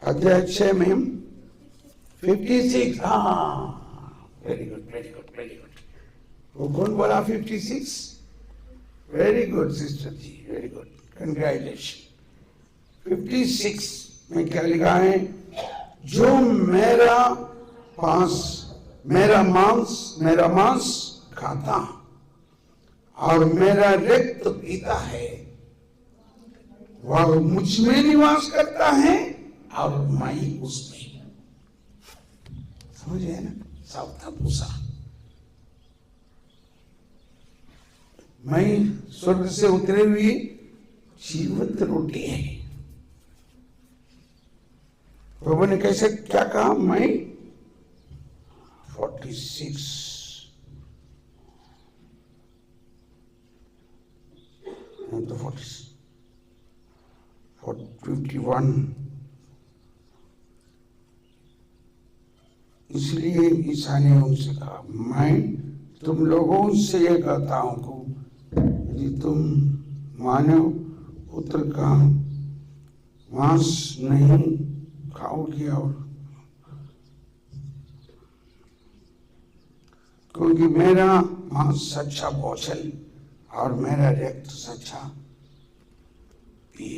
B: अध्याय 6 में 56। हाँ, very good very good very good. वो कौन बोला 56? वेरी गुड सिस्टर जी, वेरी गुड, कंग्रेचुलेशन। 56 में क्या लिखा है? जो मेरा मांस खाता और मेरा रक्त पीता है वह मुझ में निवास करता है और मैं उसमें। समझ गए ना? सावधा पूसा। मैं स्वर्ग से उतरे हुई जीवंत रोटी है। प्रभु ने कैसे क्या कहा? मैं 46 तो 51। इसलिए ईसा ने उनसे कहा, मैं तुम लोगों से ये कहता हूं यदि तुम मानव पुत्र का मांस नहीं खाओगे और क्योंकि मेरा मांस सच्चा भोजन और मेरा रक्त सच्चा पेय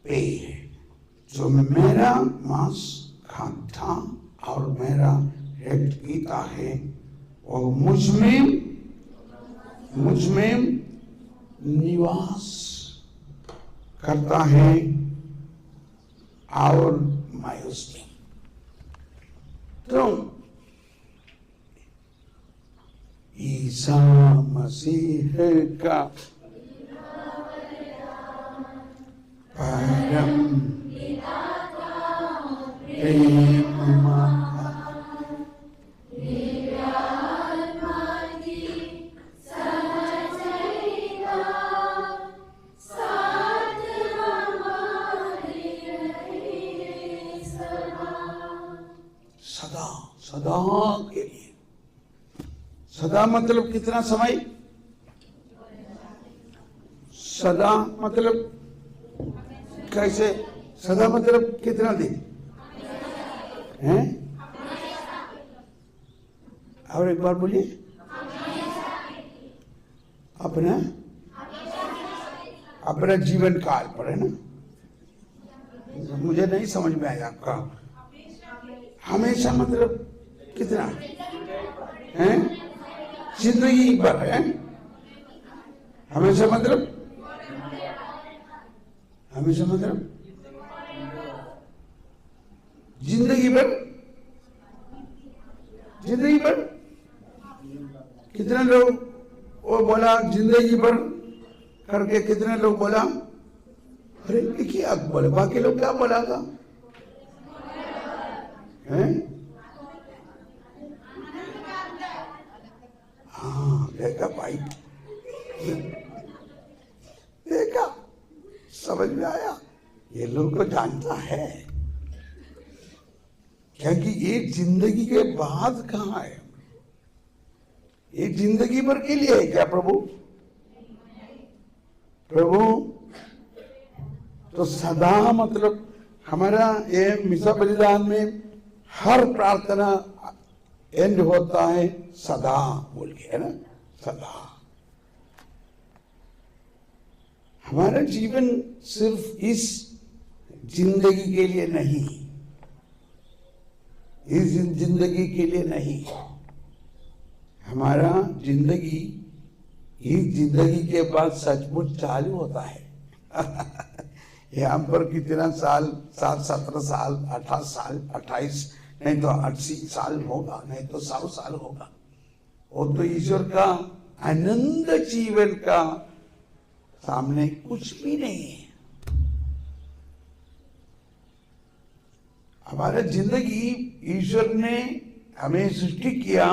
B: है। जो मेरा मांस खाता और मेरा रक्त पीता है वो मुझ में निवास करता है और मैं उसमें। तो ईसा मसीह का परम प्रेम सदा के लिए। सदा मतलब कितना समय? सदा मतलब कैसे? सदा मतलब कितना दिन हैं? और एक बार बोलिए। अपना जीवन काल पर है ना? मुझे नहीं समझ में आया आपका। हमेशा मतलब कितना है? जिंदगी भर है। हमेशा मतलब जिंदगी भर कितने लोग वो बोला जिंदगी भर करके? कितने लोग बोला? अरे एक ही आग बोले, बाकी लोग क्या बोला था? हैं? हाँ, देखा भाई, देखा, समझ में आया। ये लोग को जानता है क्योंकि ये जिंदगी के बाद कहाँ है? ये जिंदगी भर के लिए है क्या प्रभु? तो सदा मतलब हमारा ये मिसा बलिदान में हर प्रार्थना एंड होता है सदा बोल के, है ना? सदा। हमारा जीवन सिर्फ इस जिंदगी के लिए नहीं, इस जिंदगी के लिए नहीं। हमारा जिंदगी इस जिंदगी के बाद सचमुच चालू होता है। यहाँ पर कितना साल? 7, 17 साल, 18 साल, 28, नहीं तो 80 साल होगा, नहीं तो 100 साल होगा। वो तो ईश्वर का आनंद जीवन का सामने कुछ भी नहीं है। हमारा जिंदगी ईश्वर ने हमें सृष्टि किया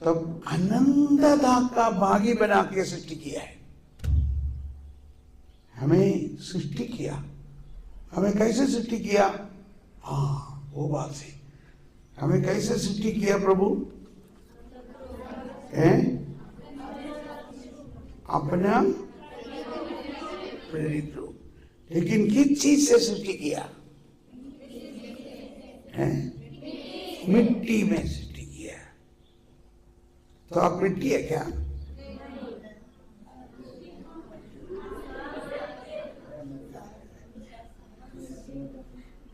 B: तब आनंददायक का भागी बना के सृष्टि किया है। हमें सृष्टि किया, हमें कैसे सृष्टि किया? हाँ, वो बात है। हमें कैसे सृष्टि किया प्रभु? अपना प्रेरित रूप। लेकिन किस चीज से सृष्टि किया है? मिट्टी में सृष्टि किया। तो आप मिट्टी है क्या?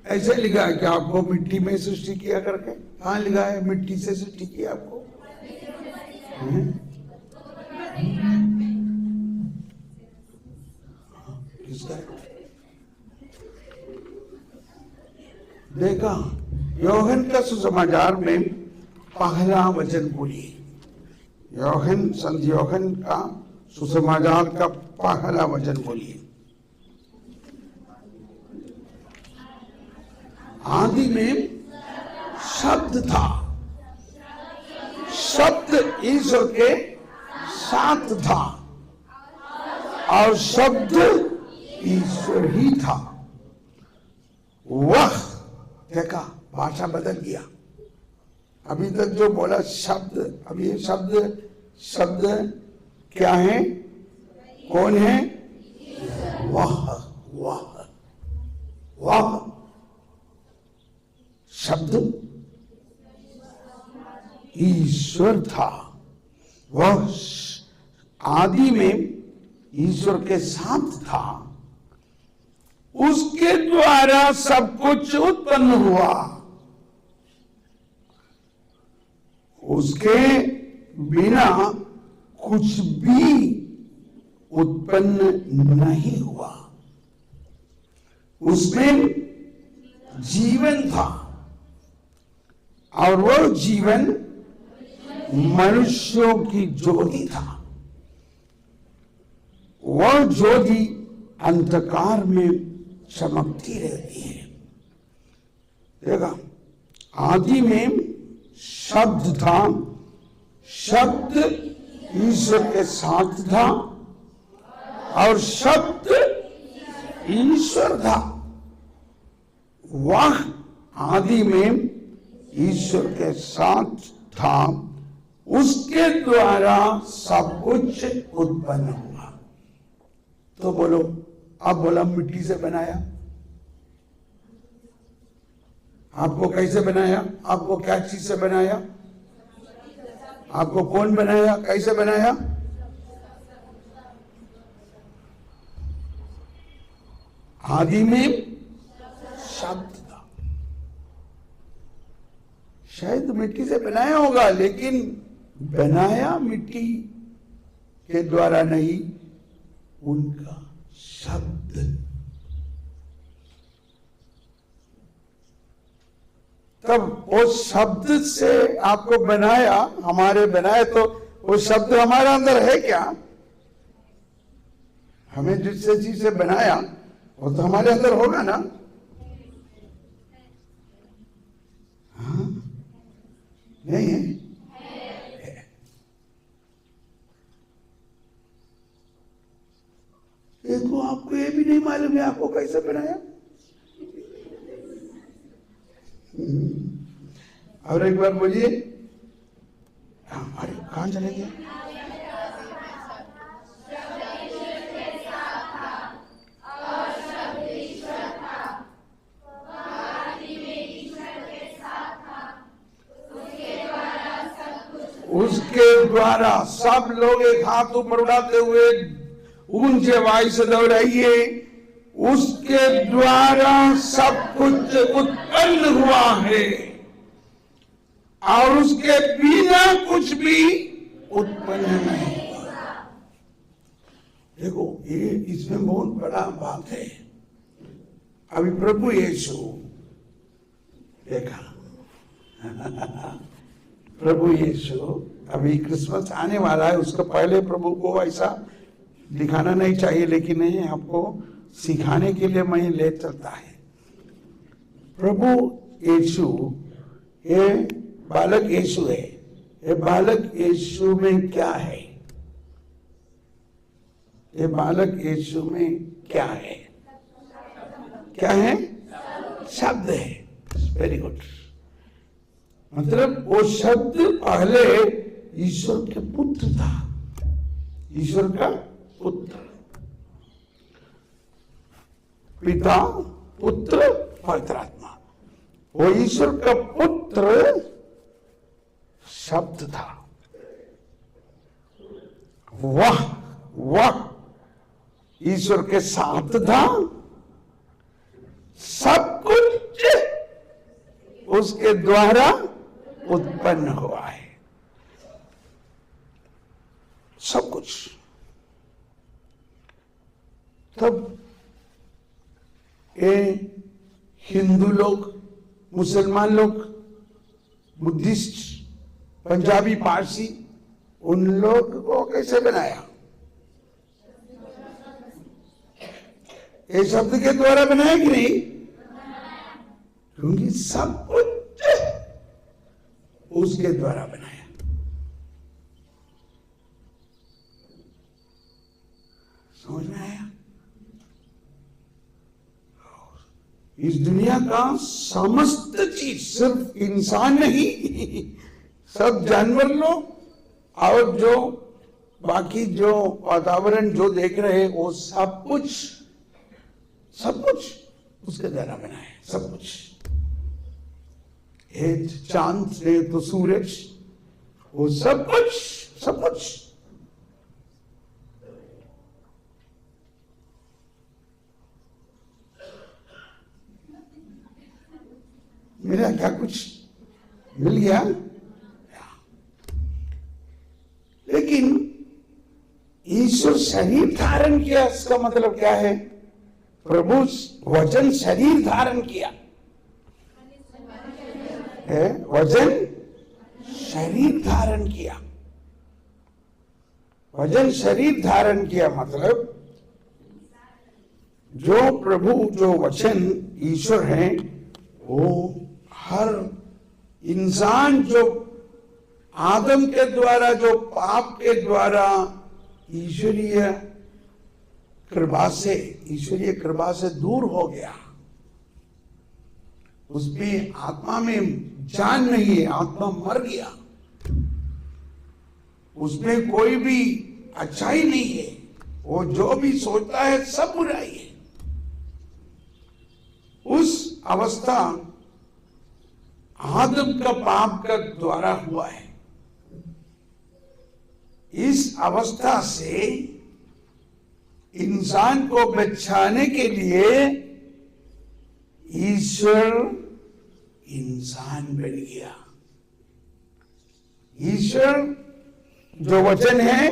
B: ऐसे लिखा है कि आपको मिट्टी में सृष्टि किया करके? कहाँ लिखा है मिट्टी से सृष्टि किया आपको? किसका? देखा, योहन का सुसमाचार में पहला वचन बोलिए। संत योहन का सुसमाचार का पहला वचन बोलिए। आदि में शब्द था, शब्द ईश्वर के साथ था और शब्द ईश्वर ही था। वह, देखा, भाषा बदल गया। अभी तक जो बोला शब्द, अब ये शब्द क्या है? कौन है? वह शब्द ईश्वर था। वह आदि में ईश्वर के साथ था। उसके द्वारा सब कुछ उत्पन्न हुआ। उसके बिना कुछ भी उत्पन्न नहीं हुआ। उसमें जीवन था और वो जीवन मनुष्यों की ज्योति था। वह ज्योति अंधकार में चमकती रहती है। देखा, आदि में शब्द था, शब्द ईश्वर के साथ था और शब्द ईश्वर था। वह आदि में ईश्वर के साथ था। उसके द्वारा सब कुछ उत्पन्न हुआ। तो बोलो, अब बोला मिट्टी से बनाया। आपको कैसे बनाया? आपको क्या चीज से बनाया? आपको कौन बनाया? कैसे बनाया? आदि में शब्द था। शायद मिट्टी से बनाया होगा, लेकिन बनाया मिट्टी के द्वारा नहीं, उनका शब्द। तब वो शब्द से आपको बनाया, हमारे बनाए, तो वो शब्द हमारे अंदर है क्या? हमें जिस चीज से बनाया वो तो हमारे अंदर होगा ना? हाँ? नहीं है? तो आपको ये भी नहीं मालूम है आपको कैसे बनाया? और एक बार बोलिए। अरे कहां चले गए? उसके द्वारा सब लोग एक हाथ ऊपर उड़ाते हुए ऊंचे वायु से दोहराइए। उसके द्वारा सब कुछ उत्पन्न हुआ है और उसके बिना कुछ भी उत्पन्न नहीं हुआ। देखो, ये इसमें बहुत बड़ा बात है। अभी प्रभु यीशु, देखा प्रभु यीशु अभी क्रिसमस आने वाला है, उसके पहले प्रभु को ऐसा दिखाना नहीं चाहिए, लेकिन नहीं, आपको सिखाने के लिए मैं ले चलता है। प्रभु यीशु, ये बालक यीशु है। ये बालक यीशु में क्या है? ये बालक यीशु में क्या है? क्या है? शब्द है। Very good. मतलब वो शब्द पहले ईश्वर के पुत्र था, ईश्वर का पुत्र। पिता, पुत्र, पवित्र आत्मा। वो ईश्वर का पुत्र शब्द था। वह ईश्वर के साथ था। सब कुछ उसके द्वारा उत्पन्न हुआ है, सब कुछ। तब ये हिंदू लोग, मुसलमान लोग, बुद्धिस्ट, पंजाबी, पारसी, उन लोग को कैसे बनाया? ये शब्द के द्वारा बनाया कि नहीं? क्योंकि सब कुछ उसके द्वारा बनाया। समझ में आया? इस दुनिया का समस्त चीज, सिर्फ इंसान नहीं, सब जानवर लोग और जो बाकी जो वातावरण जो देख रहे हैं, वो सब कुछ उसके द्वारा बना है। सब कुछ। चांद से तो सूरज, वो सब कुछ। मेरा क्या कुछ मिल गया? लेकिन ईश्वर शरीर धारण किया, इसका मतलब क्या है? प्रभु वचन शरीर धारण किया है। वचन शरीर धारण किया। वचन शरीर धारण किया मतलब जो प्रभु, जो वचन ईश्वर है, वो हर इंसान जो आदम के द्वारा, जो पाप के द्वारा ईश्वरीय कृपा से दूर हो गया, उसमें आत्मा में जान नहीं है, आत्मा मर गया, उसमें कोई भी अच्छाई नहीं है, वो जो भी सोचता है सब बुराई है। उस अवस्था आदम का पाप का द्वारा हुआ है। इस अवस्था से इंसान को बचाने के लिए ईश्वर इंसान बन गया। ईश्वर जो वचन है,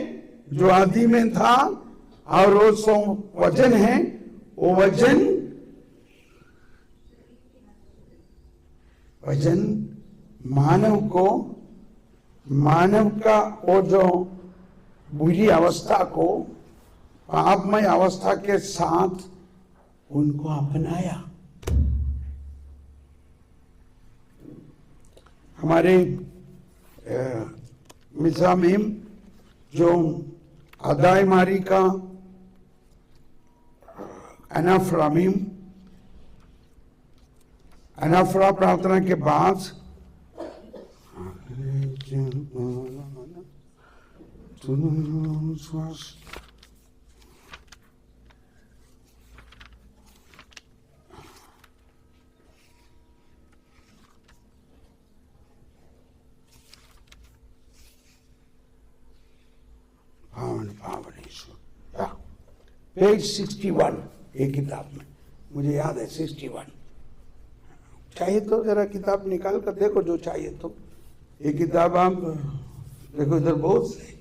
B: जो आदि में था, और वो सो वचन है, वो वचन मानव का वो जो बुरी अवस्था को पापमय अवस्था के साथ उनको अपनाया। हमारे मिसा में जो अदाय मारी का अनाफ्रा प्रार्थना के बाद पेज 61 एक किताब में, मुझे याद है 61। चाहिए तो जरा किताब निकाल कर देखो, जो चाहिए तो। ये किताब आप देखो, इधर बहुत से,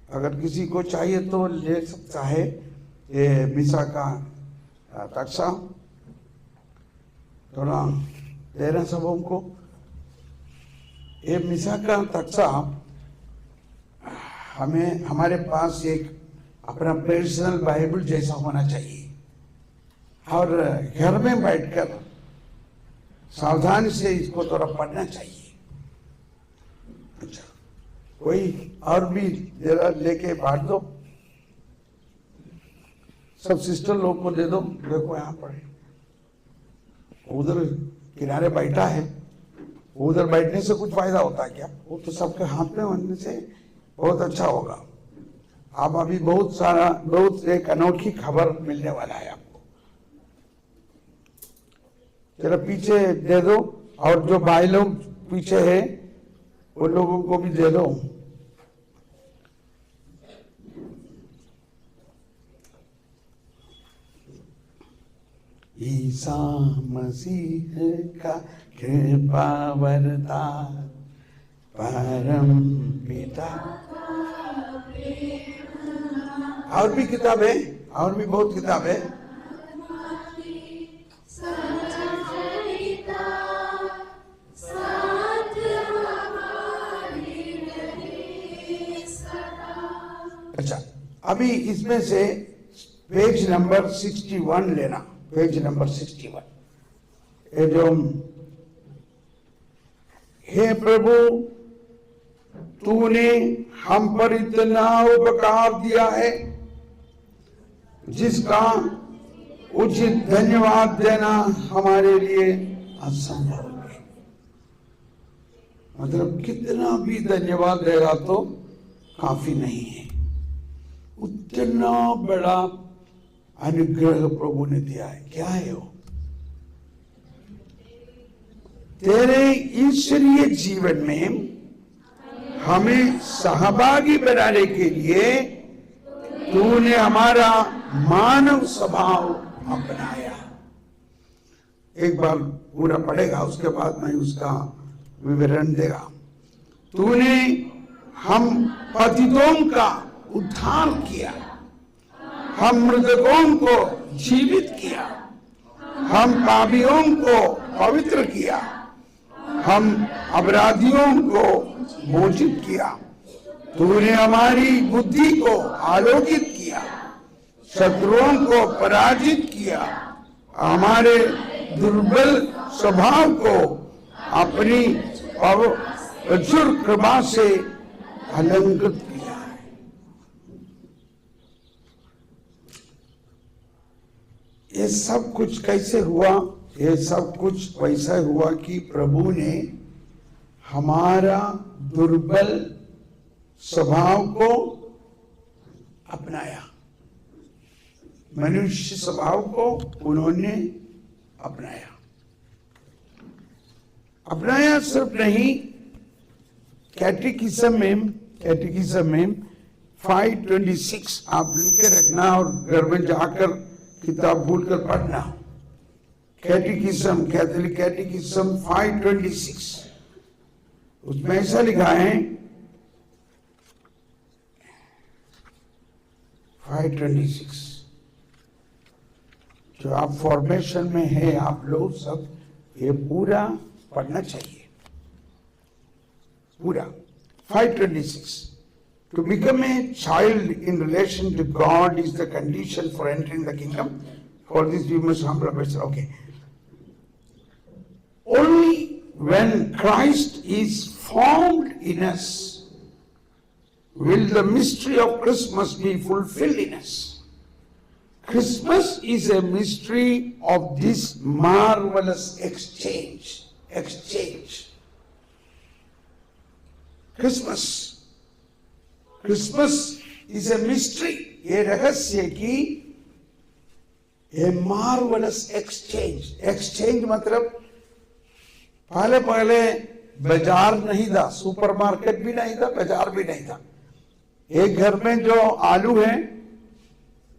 B: अगर किसी को चाहिए तो ले सकता है। ये मिसा का तक्सा थोड़ा दे रहे सबों को। ये मिसा का तक्सा हमें, हमारे पास एक अपना पर्सनल बाइबल जैसा होना चाहिए, और घर में बैठकर सावधानी से इसको थोड़ा पढ़ना चाहिए। अच्छा, कोई और भी जरा लेके बांट दो, सब सिस्टर लोग को दे दो। देखो यहाँ पढ़े, उधर किनारे बैठा है, उधर बैठने से कुछ फायदा होता है क्या? वो तो सबके हाथ में होने से बहुत अच्छा होगा। आप अभी बहुत एक अनोखी खबर मिलने वाला है आपको। जरा पीछे दे दो, और जो भाई लोग पीछे है उन लोगों को भी दे दो। ईसा मसीह का कृपा वरदान परम पिता। और भी किताब है, और भी बहुत किताब है। अच्छा, अभी इसमें से पेज नंबर 61 लेना, पेज नंबर 61। ये जो हे प्रभु तूने हम पर इतना उपकार दिया है जिसका उचित धन्यवाद देना हमारे लिए असंभव है। मतलब कितना भी धन्यवाद देगा तो काफी नहीं है। उतना बड़ा अनुग्रह प्रभु ने दिया है। क्या है वो? तेरे ईश्वरीय जीवन में हमें सहभागी बनाने के लिए तूने हमारा मानव स्वभाव अपनाया। एक बार पूरा पढ़ेगा, उसके बाद मैं उसका विवरण देगा। तूने हम पतितों का उद्धार किया, हम मृतकों को जीवित किया, हम पापियों को पवित्र किया, हम अपराधियों को मोचित किया। तूने हमारी बुद्धि को आलोकित किया, शत्रुओं को पराजित किया, हमारे दुर्बल स्वभाव को अपनी प्रचुर कृपा से अलंकृत किया। ये सब कुछ कैसे हुआ? ये सब कुछ वैसा हुआ कि प्रभु ने हमारा दुर्बल स्वभाव को अपनाया, मनुष्य स्वभाव को उन्होंने अपनाया। अपनाया सिर्फ नहीं, कैटेकिज्म में 526 आप लिख के रखना और घर में जाकर किताब भूल कर पढ़ना। कैटेकिज्म, कैथोलिक कैटेकिज्म 526, उसमें ऐसा लिखा है 526। जो आप फॉर्मेशन में है आप लोग सब, ये पूरा पढ़ना चाहिए, पूरा 526। To become a child in relation to God is the condition for entering the kingdom. For this we must humble ourselves. Okay. Only when Christ is formed in us will the mystery of Christmas be fulfilled in us. Christmas is a mystery of this marvelous exchange. Christmas is a mystery. ये रहस्य की ये marvelous exchange मतलब पहले बाजार नहीं था, सुपरमार्केट भी नहीं था, बाजार भी नहीं था। एक घर में जो आलू है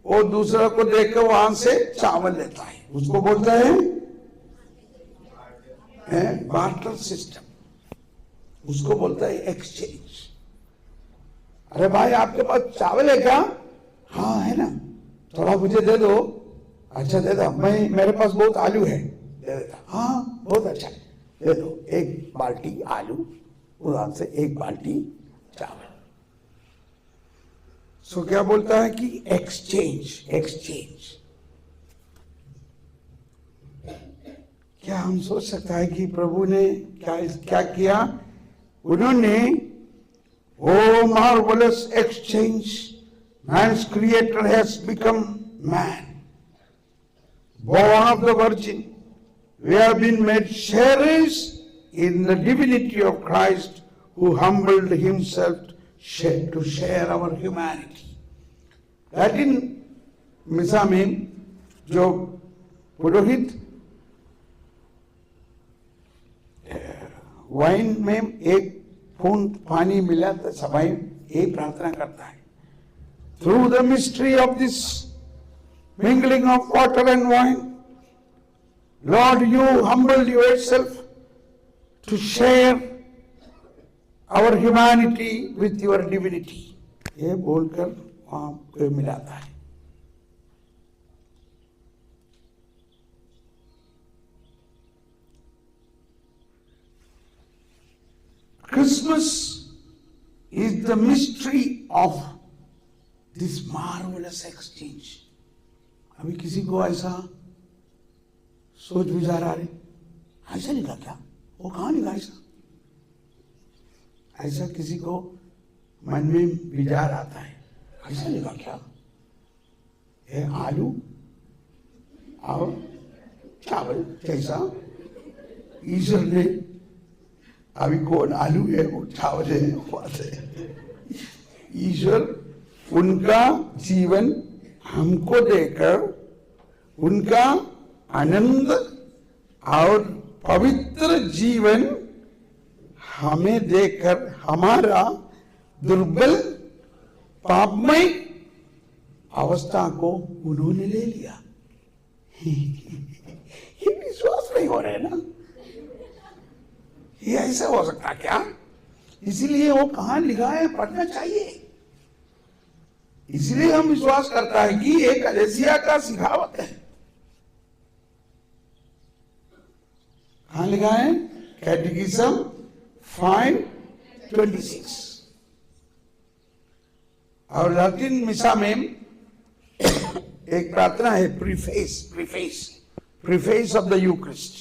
B: वो दूसरा को देखकर वहां से चावल लेता है, उसको बोलता है बार्टर सिस्टम, उसको बोलता है एक्सचेंज। अरे भाई आपके पास चावल है क्या? हाँ है ना, थोड़ा मुझे दे दो। अच्छा दे दो, मेरे पास बहुत आलू है, दे देता। हाँ बहुत अच्छा, दे दो एक बाल्टी आलू, उधर से एक बाल्टी चावल। सो क्या बोलता है कि एक्सचेंज। क्या हम सोच सकता है कि प्रभु ने क्या किया? उन्होंने O marvellous exchange, man's creator has become man, born of the virgin. We have been made sharers in the divinity of Christ, who humbled himself to share our humanity. Latin मिसा में जो पुरोहित वाइन में एक बूंद पानी मिला तो सभाई ये प्रार्थना करता है, through the mystery of this mingling of water and wine, Lord, you humbled yourself to share our humanity with your divinity. ये बोलकर वहां को मिलाता है। Christmas is the mystery of this marvelous exchange. अभी किसी को ऐसा सोच विचार आ रहे, ऐसा लिखा क्या? वो कहाँ लिखा ऐसा? ऐसा किसी को मन में विचार आता है, ऐसा लिखा क्या? ये आलू और चावल जैसा ईश्वर ने, अभी कौन आलू है वो चावल है, बात है। ईश्वर उनका जीवन हमको देकर, उनका आनंद और पवित्र जीवन हमें देकर हमारा दुर्बल पापमय अवस्था को उन्होंने ले लिया। ये विश्वास नहीं हो रहा है ना? ये ऐसा हो सकता क्या? इसीलिए वो कहां लिखा है पढ़ना चाहिए। इसलिए हम विश्वास करता है कि एक कलीसिया का सिखावत है। कहां लिखा है? कैटेकिज्म 5:26। और लैटिन मिसा में एक प्रार्थना है, प्रीफेस ऑफ द यूक्रिस्ट।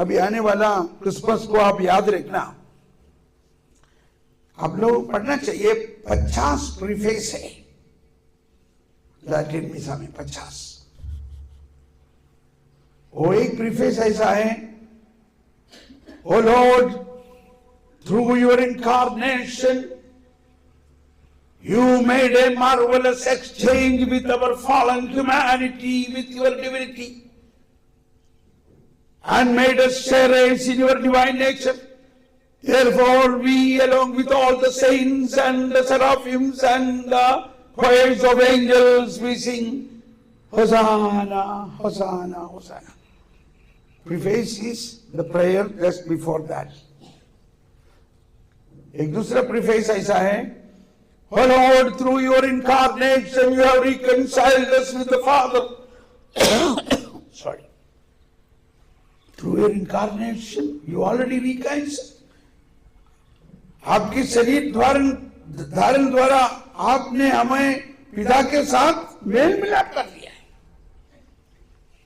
B: अभी आने वाला क्रिसमस को आप याद रखना, आप लोग पढ़ना चाहिए। 50 प्रीफेस है लैटिन मिसा में, 50। वो एक प्रीफेस ऐसा है, O Lord, through your incarnation you made a marvelous exchange with our fallen humanity, with your divinity, and made us sharers in your divine nature. Therefore we, along with all the saints and the seraphims and the choirs of angels, we sing Hosanna, Hosanna, Hosanna. Preface is the prayer just before that. एक दूसरा प्रीफेस ऐसा है, O Lord, through your incarnation, you have reconciled us with the Father. Sorry. Through your incarnation, you already reconciled. आपके शरीर धारण द्वारा आपने हमें पिता के साथ मेल मिलाप कर दिया है।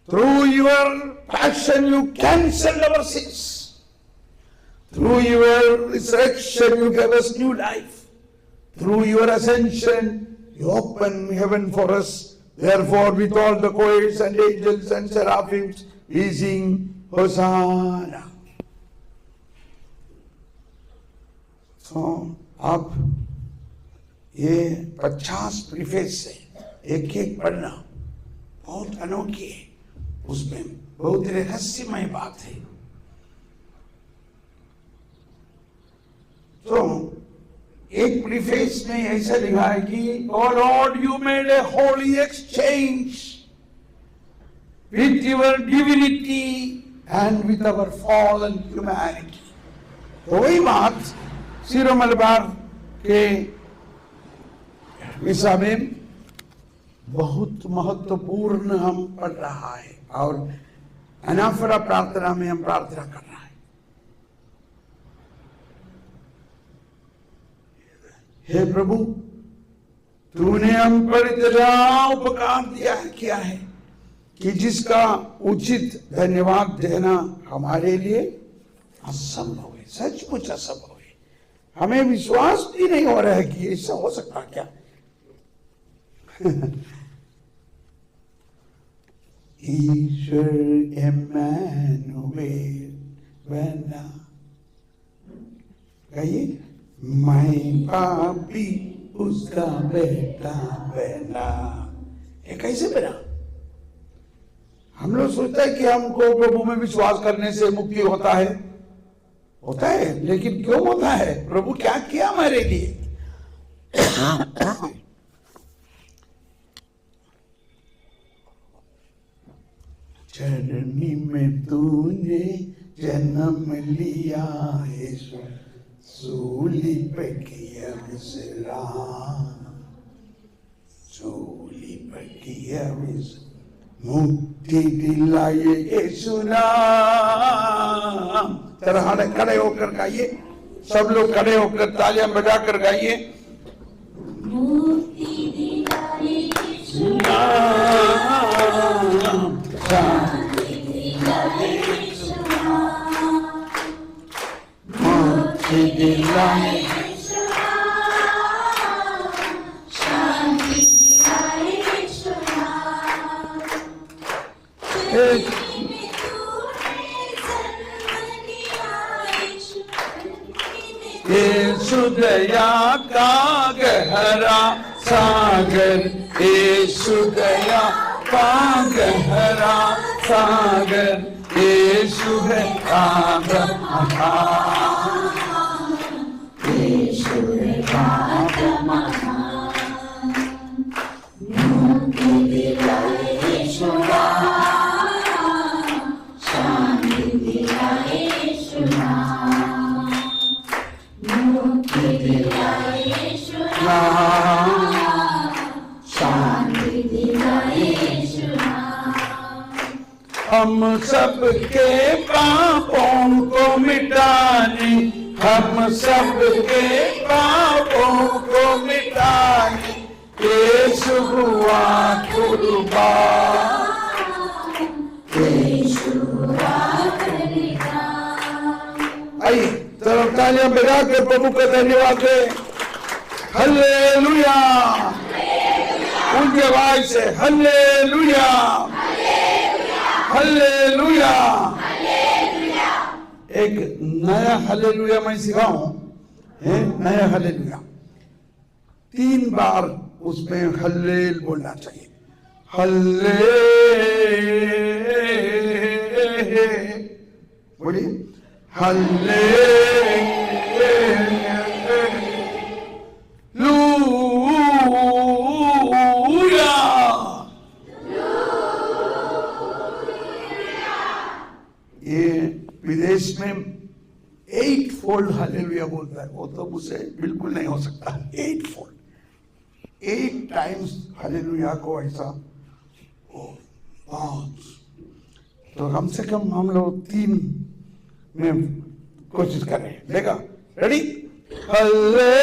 B: Through your passion, you cancelled our sins. Through your resurrection, you gave us new life. Through your ascension, you open heaven for us. Therefore, with all the choirs and angels and seraphims, we sing Hosanna. So, अब ये 50 प्रीफेस से एक एक पढ़ना बहुत अनोखी है, उसमें बहुत रहस्यमय बात है। तो एक प्रीफेस में ऐसा लिखा है कि O Lord, you made a holy exchange with your divinity and with our fallen humanity. तो वही बात सीरो मलबार के मिसा में बहुत महत्वपूर्ण हम पढ़ रहा है, और अनाफरा प्रार्थना में हम प्रार्थना कर रहा है। हे प्रभु, तूने हम पर इतना उपकार दिया है, किया है। कि जिसका उचित धन्यवाद देना हमारे लिए असंभव है, सचमुच असंभव है। हमें विश्वास भी नहीं हो रहा है कि ऐसा हो सकता क्या। ईश्वर इम्मानुएल बना, कहिए, मैं पापी उसका बेटा बना। ये कैसे बना? हम लोग सोचते हैं कि हमको प्रभु में विश्वास करने से मुक्ति होता है, लेकिन क्यों होता है? प्रभु क्या किया हमारे लिए? चरनी में तूने जन्म लिया यीशु, सूली पे किया विश्राम, सूली पे किया विश्राम, मुक्ति दिलाए यीशु नाम। तरह खड़े होकर गाइए, सब लोग खड़े होकर तालियां बजाकर गाइए।
C: मुक्ति दिलाए यीशु
B: नाम,
C: शांति दिलाए यीशु नाम,
B: मुक्ति दिलाए
C: यीशु नाम, शांति दिलाए यीशु नाम। चरनी में तूने जन्म लिया यीशु,
B: यीशु दया का गहरा सागर, यीशु दया का गहरा सागर, यीशु है आदम महान,
C: यीशु है आदम महान। मुक्ति दिलाए यीशु नाम, शांति दिलाए यीशु नाम, मुक्ति दिलाए यीशु नाम, शांति दिलाए यीशु नाम।
B: हम सबके पापों को मिटाने, हम सबके पापों को मिटाने, यीशु हुआ कुर्बान,
C: यीशु हुआ बलिदान।
B: आइए चलो तालियां बजा के प्रभु का धन्यवाद दे। हालेलुया, ऊंची आवाज से हालेलुया, हालेलुया। एक नया हालेलुया मैं सिखाऊं, नया हालेलुया 3 बार उसमें हल्लेल बोलना चाहिए। हल्ले बोलिए, हल्ले लूया। ये विदेश में 8 फोल्ड हालेलुया बोलता है, वो तो मुझसे बिल्कुल नहीं हो सकता। 8 फोल्ड, 8 टाइम्स हालेलुया को ऐसा 5, तो कम से कम हम लोग 3 में कोशिश कर रहे हैं। देखा, रेडी? हालेलुया।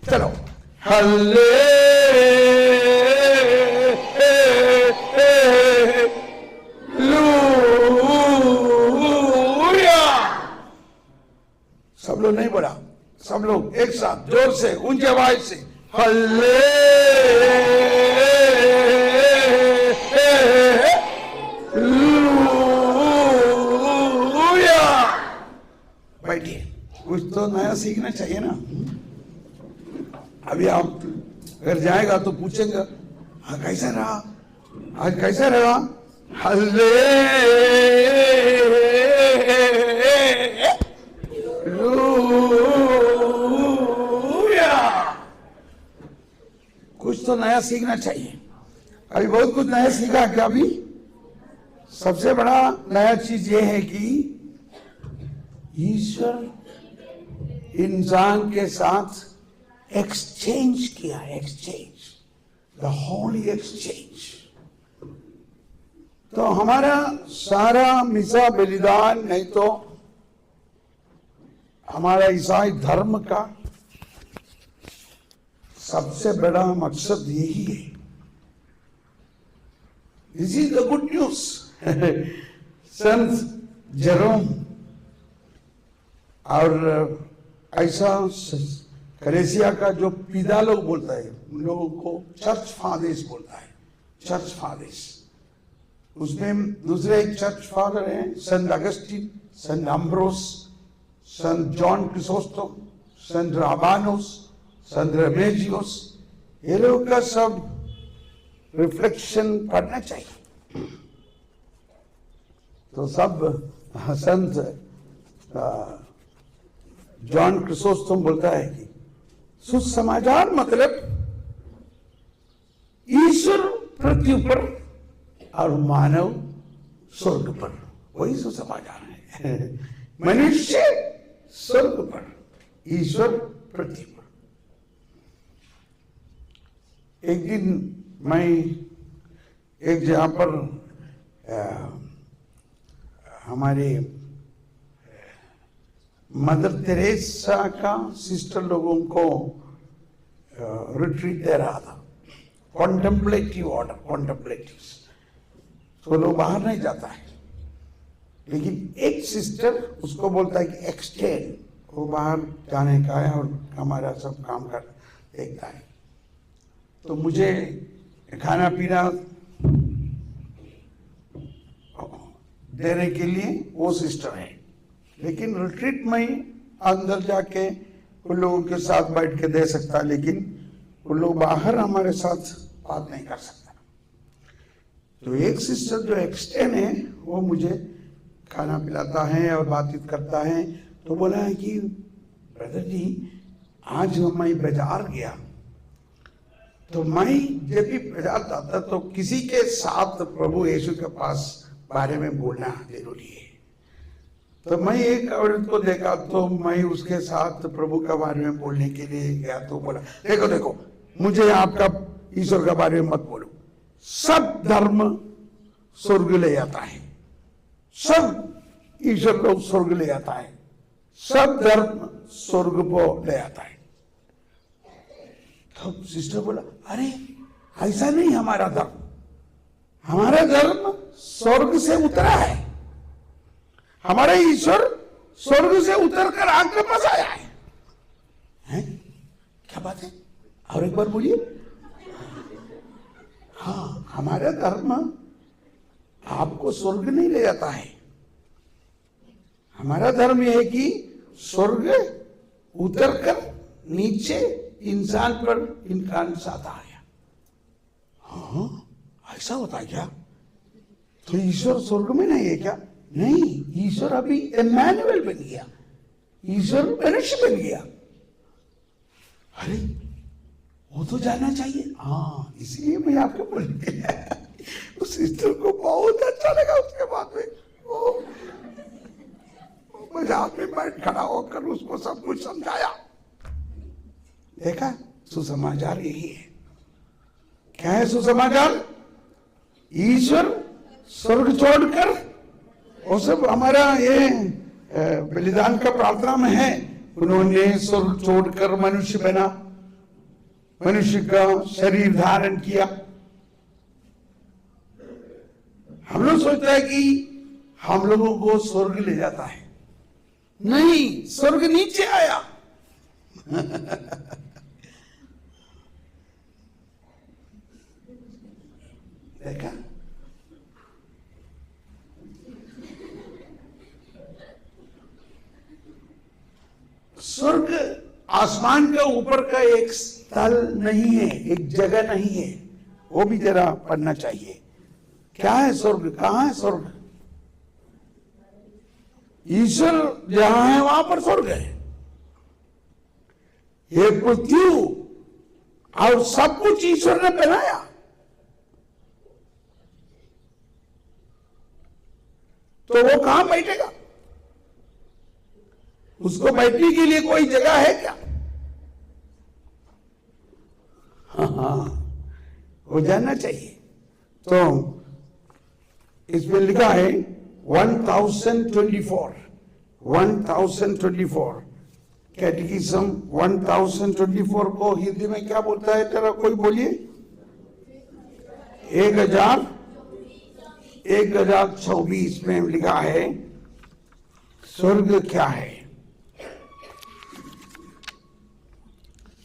B: चलो, हालेलुया। सब लोग नहीं बोला, सब लोग एक साथ जोर से ऊंची आवाज से हालेलुया। बैठिए, कुछ तो नया सीखना चाहिए ना। अभी आप अगर जाएगा तो पूछेंगे, हाँ कैसा रहा, आज कैसा रहा? हालेलुया। कुछ तो नया सीखना चाहिए। अभी बहुत कुछ नया सीखा क्या? अभी सबसे बड़ा नया चीज ये है कि ईश्वर इंसान के साथ एक्सचेंज किया, एक्सचेंज, द होली एक्सचेंज। तो हमारा सारा मिसा बलिदान नहीं तो हमारा ईसाई धर्म का सबसे बड़ा मकसद यही है। This is the good news. Sant Jerome और ऐसा कलेसिया का जो पिता लोग बोलता है, उन लोगों को चर्च फादर्स बोलता है, चर्च फादर्स। उसमें दूसरे एक चर्च फादर हैं, संत अगस्टिन, संत अम्ब्रोस, संत जॉन क्रिसोस्टम, संत राबानोस, संत रेमेजियोस। ये लोग का सब रिफ्लेक्शन पढ़ना चाहिए। तो सब संत जॉन क्रिसोस्टम बोलता है कि सुसमाचार मतलब ईश्वर पृथ्वी पर और मानव स्वर्ग पर, वही सुसमाचार है। मनुष्य स्वर्ग पर, ईश्वर पृथ्वी पर। एक दिन मैं एक जगह पर हमारे मदर तेरेसा का सिस्टर लोगों को रिट्रीट दे रहा था, कॉन्टेम्पलेटिव ऑर्डर, कॉन्टेम्पलेटिव। तो लोग बाहर नहीं जाता है, लेकिन एक सिस्टर उसको बोलता है कि एक्सटेंड, वो बाहर जाने का है और हमारा सब काम कर देखता है। तो मुझे खाना पीना देने के लिए वो सिस्टर है, लेकिन रिट्रीट में अंदर जाके उन लोगों के साथ बैठ के दे सकता, लेकिन उन लोग बाहर हमारे साथ बात नहीं कर सकता। तो एक सिस्टर जो एक्सटेंड है वो मुझे खाना पिलाता है और बातचीत करता है। तो बोला है कि ब्रदर जी, आज मैं बाजार गया, तो मैं जब भी बाजार जाता तो किसी के साथ प्रभु यीशु के पास बारे में बोलना जरूरी है। तो मैं एक औरत को देखा तो मैं उसके साथ प्रभु के बारे में बोलने के लिए गया। तो बोला, देखो देखो, मुझे आपका ईश्वर के बारे में मत बोलो, सब धर्म स्वर्ग ले जाता है, सब ईश्वर लोग स्वर्ग ले जाता है, सब धर्म स्वर्ग को ले जाता है। तो सिस्टर बोला, अरे ऐसा नहीं हमारा धर्म, हमारा धर्म स्वर्ग से उतरा है, हमारा ईश्वर स्वर्ग से उतर कर आग में फंस आया है। हैं? क्या बात है? और एक बार बोलिए। हाँ, हमारा धर्म आपको स्वर्ग नहीं ले जाता है, हमारा धर्म यह है कि स्वर्ग उतर कर नीचे इंसान पर इनका साथ आ गया। हाँ, ऐसा होता है क्या? तो ईश्वर स्वर्ग में नहीं है क्या? नहीं, ईश्वर अभी इम्मानुएल बन गया, ईश्वर मनुष्य बन गया। अरे वो तो जानना चाहिए। हाँ, इसलिए मैं आपको बोल दिया। उस सिस्टर को बहुत अच्छा लगा। उसके बाद में वो मजाक में बैठ खड़ा होकर उसको सब कुछ समझाया। देखा, सुसमाचार यही है। क्या है सुसमाचार? ईश्वर स्वर्ग छोड़कर, वो सब हमारा ये बलिदान का प्रार्थना में है, उन्होंने स्वर्ग छोड़कर मनुष्य बना, मनुष्य का शरीर धारण किया। हम लोग सोचते हैं कि हम लोगों को स्वर्ग ले जाता है, नहीं, स्वर्ग नीचे आया। देखा, स्वर्ग आसमान के ऊपर का एक स्थल नहीं है, एक जगह नहीं है। वो भी जरा पढ़ना चाहिए। क्या है स्वर्ग? कहां है स्वर्ग? ईश्वर जहां है वहां पर स्वर्ग है। ये पृथ्वी और सब कुछ ईश्वर ने बनाया। तो वो कहां बैठेगा? उसको बैठने के लिए कोई जगह है क्या? हाँ, वो जानना चाहिए। तो इसमें लिखा है 1024 कैटेकिज्म 1024 को हिंदी में क्या बोलता है? जरा कोई बोलिए। 1024 में लिखा है स्वर्ग क्या है?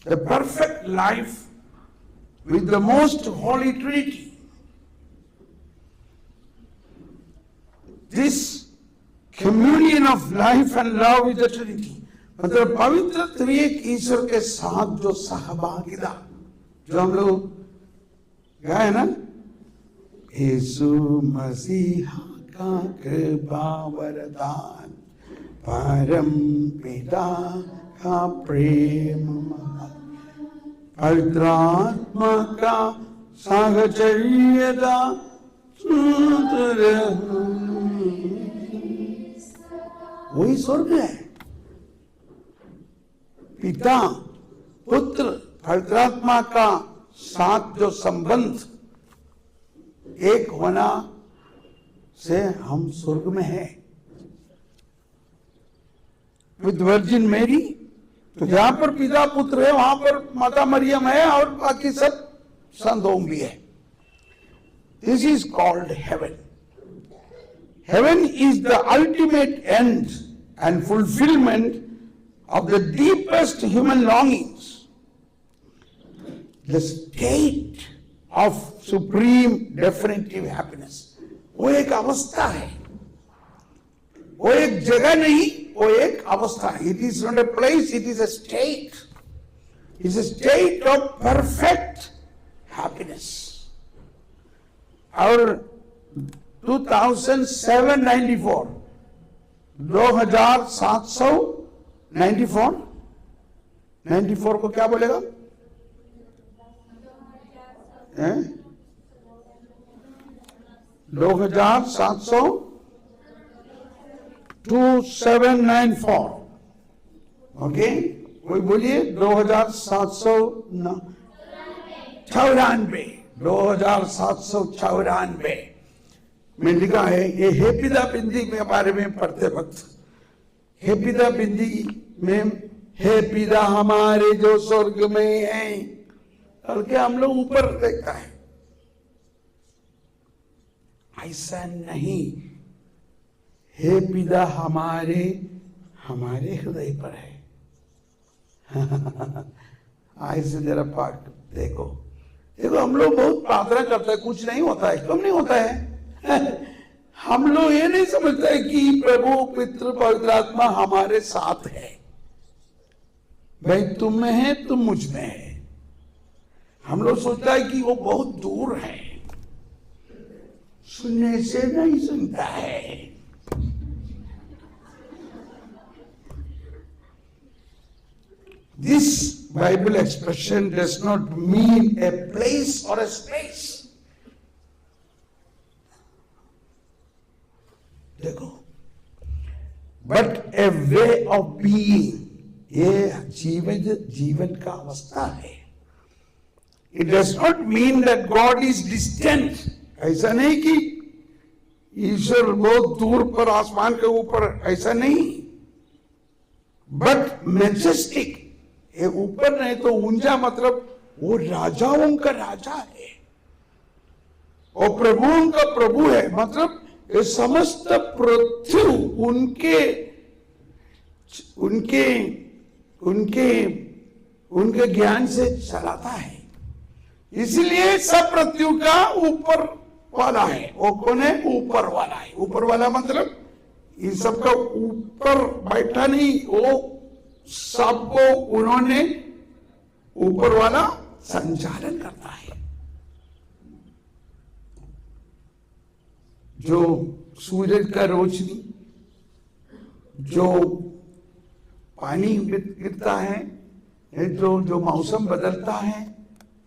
B: The perfect life with the most holy Trinity. This communion of life and love with the Trinity. मतलब पवित्र त्रिएक ईश्वर के साथ जो सहभागिता, जो हम लोग गाए ना, यीशु मसीहा का कृपा वरदान, परम पिता का प्रेम, पवित्र आत्मा का साहचर्यता, वही स्वर्ग है। पिता पुत्र पवित्र आत्मा का साथ जो संबंध एक होना से हम स्वर्ग में हैं। विद वर्जिन मेरी, तो जहां पर पिता पुत्र है वहां पर माता मरियम है और बाकी सब संतों भी है। This is called heaven. Heaven is the ultimate end and fulfilment of the deepest human longings, the state of supreme definitive happiness. वो एक अवस्था है, वो एक जगह नहीं, वो एक अवस्था है। It is not a place, it is a state. It's a state of perfect happiness. Our 2794 94 को क्या बोलेगा? 2794, ओके, कोई बोलिए। 2794 में लिखा है, ये हे पिता बिंदी के बारे में पढ़ते वक्त, हे पिता बिंदी में, हे पिता हमारे जो स्वर्ग में हैं, करके हम लोग ऊपर देखता है। ऐसा नहीं, हे पिता हमारे हृदय पर है। ऐसे जरा पाठ देखो। हम लोग बहुत प्रार्थना करते हैं, कुछ नहीं होता है। क्यों नहीं होता है? हम लोग ये नहीं समझते कि प्रभु पितृ पवित्र आत्मा हमारे साथ है। भाई तुम में है, तुम मुझ में है। हम लोग सोचता है कि वो बहुत दूर है, सुनने से नहीं सुनता है। This Bible expression does not mean a place or a space. देखो, but a way of being. ये जीवन का अवस्था है। It does not mean that God is distant. ऐसा नहीं कि ईश्वर बहुत दूर पर आसमान के ऊपर, ऐसा नहीं। But majestic, ये ऊपर नहीं तो ऊंचा, मतलब वो राजाओं का राजा है और प्रभुओं का प्रभु है। मतलब ये समस्त पृथ्वी उनके ज्ञान से चलाता है। इसलिए सब पृथ्वी का ऊपर वाला है। वो कौन है? ऊपर वाला है। ऊपर वाला मतलब ये सबका ऊपर बैठा नहीं, वो सबको उन्होंने ऊपर वाला संचालन करता है। जो सूरज का रोशनी, जो पानी गिरता है, जो मौसम बदलता है,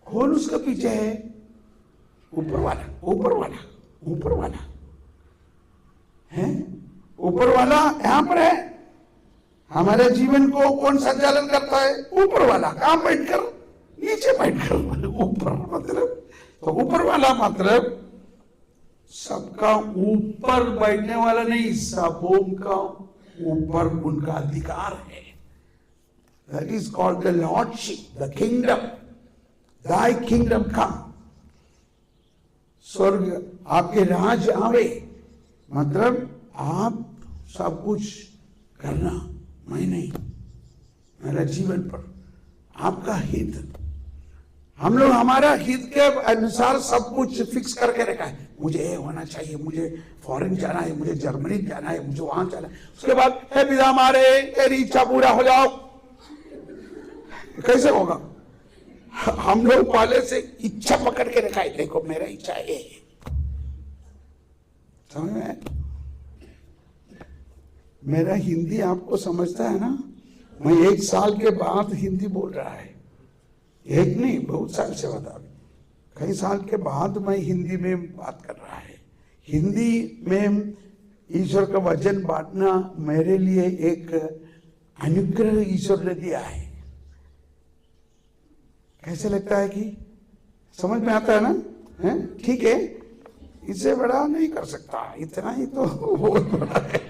B: कौन उसका पीछे है? ऊपर वाला, ऊपर वाला, ऊपर वाला है। ऊपर वाला यहां पर है। हमारे जीवन को कौन संचालन करता है? ऊपर वाला। कहां बैठकर? नीचे बैठकर। ऊपर मतलब, तो ऊपर वाला मतलब सबका ऊपर बैठने वाला नहीं, सबों का ऊपर उनका अधिकार है। That is called the lordship, the kingdom. Thy kingdom come. स्वर्ग आपके राज आवे, मतलब आप सब कुछ करना, मैं नहीं, मेरा जीवन पर आपका हित। हम लोग हमारा हित के अनुसार सब कुछ फिक्स करके रखा है। मुझे ये होना चाहिए, मुझे फॉरेन जाना है, मुझे जर्मनी जाना है, मुझे वहां जाना है। उसके बाद हे पिता हमारे, तेरी इच्छा पूरा हो जाओ। कैसे होगा? हम लोग पहले से इच्छा पकड़ के रखा है, देखो मेरा इच्छा ये है। समझ में? मेरा हिंदी आपको समझता है ना? मैं 1 साल के बाद हिंदी बोल रहा है, एक नहीं बहुत साल से बता, कई साल के बाद मैं हिंदी में बात कर रहा है। हिंदी में ईश्वर का वचन बांटना मेरे लिए एक अनुग्रह ईश्वर ने दिया है। कैसे लगता है कि समझ में आता है ना? है ठीक है, इससे बड़ा नहीं कर सकता, इतना ही तो बहुत बड़ा है।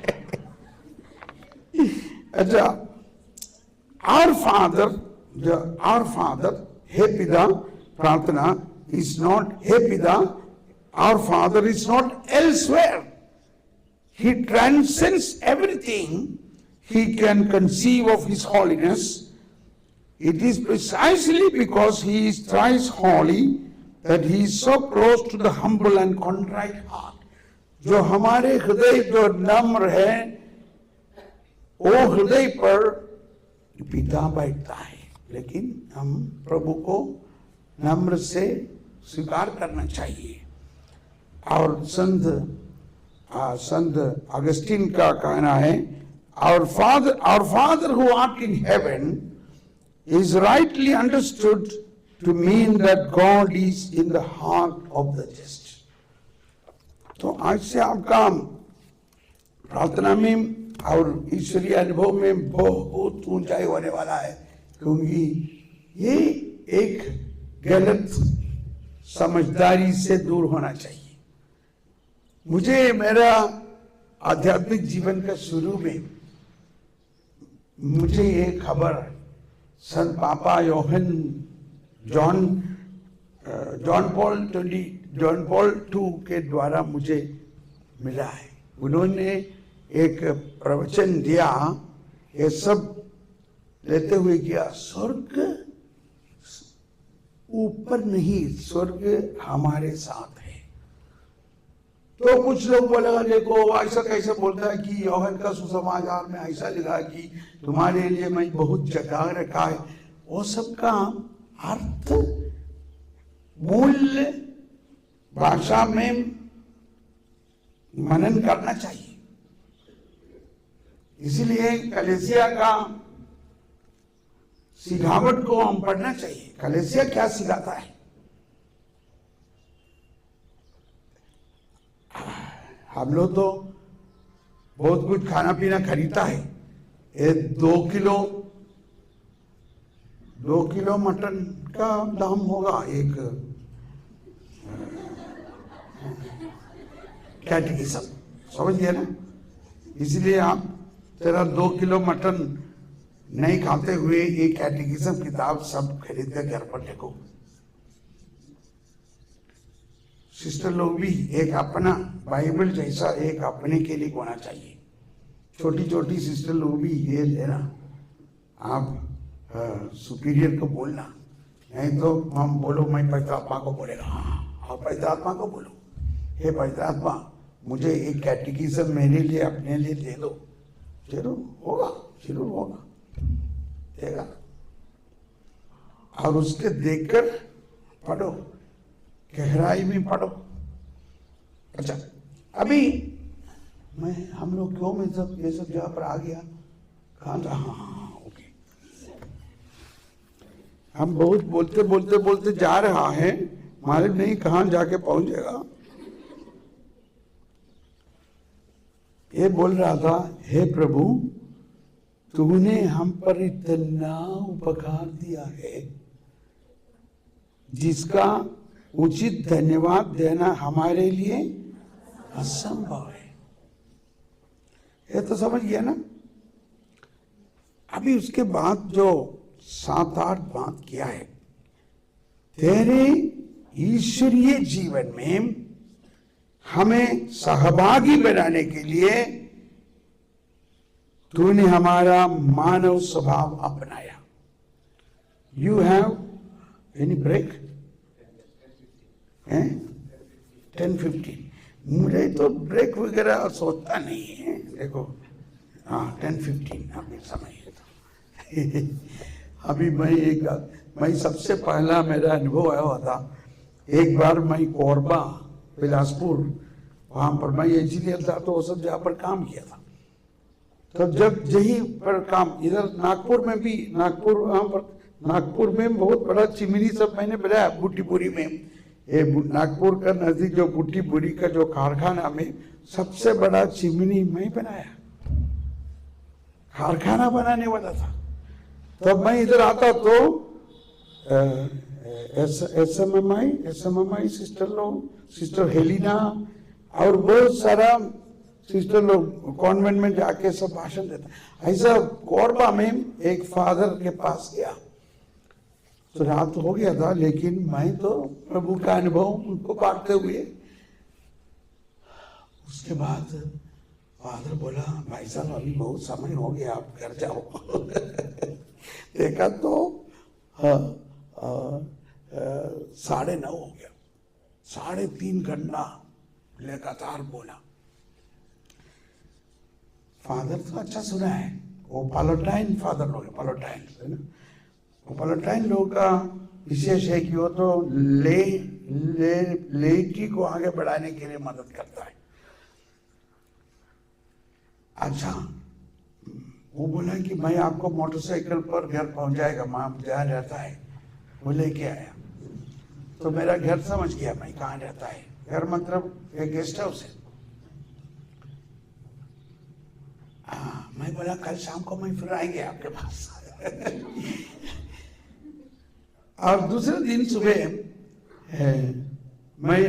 B: अच्छा, आवर फादर, हे पिता, प्रार्थना is not हे पिता, our father is not elsewhere. He transcends everything. He can conceive of his holiness. It is precisely because he is thrice holy that he is so close to the humble and contrite heart. जो हमारे हृदय जो नम्र है, वो हृदय पर पिता बैठता है। लेकिन हम प्रभु को नम्र से स्वीकार करना चाहिए। और संत अगस्टीन का कहना है, our father who art in heaven is rightly understood to mean that God is in the heart of the just. तो आज से आपका प्रार्थना में और ईश्वरीय अनुभव में बहुत ऊंचाई होने वाला है, क्योंकि ये एक गलत समझदारी से दूर होना चाहिए। मुझे मेरा आध्यात्मिक जीवन का शुरू में मुझे ये खबर संत पापा योहन जॉन पॉल II के द्वारा मुझे मिला है। उन्होंने एक प्रवचन दिया, ये सब लेते हुए किया, स्वर्ग ऊपर नहीं, स्वर्ग हमारे साथ है। तो कुछ लोग बोलेगा, देखो ऐसा कैसे बोलता है कि योहन का सुसमाचार में ऐसा लिखा कि तुम्हारे लिए मैं बहुत जगह रखा है। वो सब का अर्थ मूल भाषा में मनन करना चाहिए। इसीलिए कलेसिया का सिखावट को हम पढ़ना चाहिए। कलेसिया क्या सिखाता है? हम लोग तो बहुत कुछ खाना पीना खरीदता है। ये 2 किलो मटन का दाम होगा एक कैटेकिज्म, समझ गए ना? इसलिए आप तेरा 2 किलो मटन नहीं खाते हुए ये कैटेकिज्म किताब सब खरीद कर घर पर देखो। सिस्टर लोग भी एक अपना बाइबल जैसा एक अपने के लिए होना चाहिए। छोटी छोटी सिस्टर लोग भी ये लेना, आप सुपीरियर को बोलना, नहीं तो हम बोलो मैं पवित्र आत्मा को बोलेगा। हाँ, आप पवित्र आत्मा को बोलो, हे पवित्र आत्मा मुझे एक कैटेकिज्म मेरे लिए अपने लिए दे दो। जरूर होगा देगा। और उसके देखकर पढ़ो, गहराई में पढ़ो। अच्छा, अभी हम लोग क्यों में सब ये सब जगह पर आ गया? कहाँ था? हाँ, ओके। हम बहुत बोलते जा रहा है, मालूम नहीं कहाँ जाके पहुंच जाएगा। ये बोल रहा था, हे प्रभु तूने हम पर इतना उपकार दिया है जिसका उचित धन्यवाद देना हमारे लिए असंभव है। ये तो समझ गया ना? अभी उसके बाद जो 7-8 बात किया है, तेरे ईश्वरीय जीवन में हमें सहभागी बनाने के लिए तूने हमारा मानव स्वभाव अपनाया। You have any break? 10-15। मुझे तो ब्रेक वगैरह सोचता नहीं है। देखो, हाँ 10-15 अभी समय है। अभी मैं सबसे पहला मेरा अनुभव आया हुआ था। एक बार मैं कोरबा बिलासपुर, वहां पर मैं इंजीनियर था, तो वो सब जहाँ पर काम किया था। तो जब यही पर काम, इधर नागपुर में भी, नागपुर में बहुत बड़ा चिमनी सब मैंने बनाया बुट्टीपुरी में। ये नागपुर का नजदीक जो बुट्टीपुरी का जो कारखाना में सबसे बड़ा चिमनी मैं बनाया, कारखाना बनाने वाला था। तब मैं इधर आता तो एसएमएमआई सिस्टर हेलिना और बहुत सारा सिस्टर लोग कॉन्वेंट में जाके सब भाषण देता। ऐसा कोरबा में एक फादर के पास गया, तो रात हो गया था, लेकिन मैं तो प्रभु का अनुभव उनको बांटते हुए, उसके बाद फादर बोला, भाई साहब अभी बहुत समय हो गया, आप घर जाओ। देखा तो 9:30 हो गया। 3.5 घंटा लगातार बोला। फादर तो अच्छा सुना है, वो पालोटाइन फादर लोग है, पालोटाइन है ना। वो पालोटाइन लोग का विशेष है कि वो तो लेटी को आगे बढ़ाने के लिए मदद करता है। अच्छा, वो बोला कि मैं आपको मोटरसाइकिल पर घर पहुंच जाएगा, मैं जहाँ रहता है वो लेके आया। तो मेरा घर समझ गया मैं कहाँ रहता है। घर मतलब एक गेस्ट हाउस है। मैं बोला कल शाम को मैं फिर आएंगे आपके पास। और दूसरे दिन सुबह मैं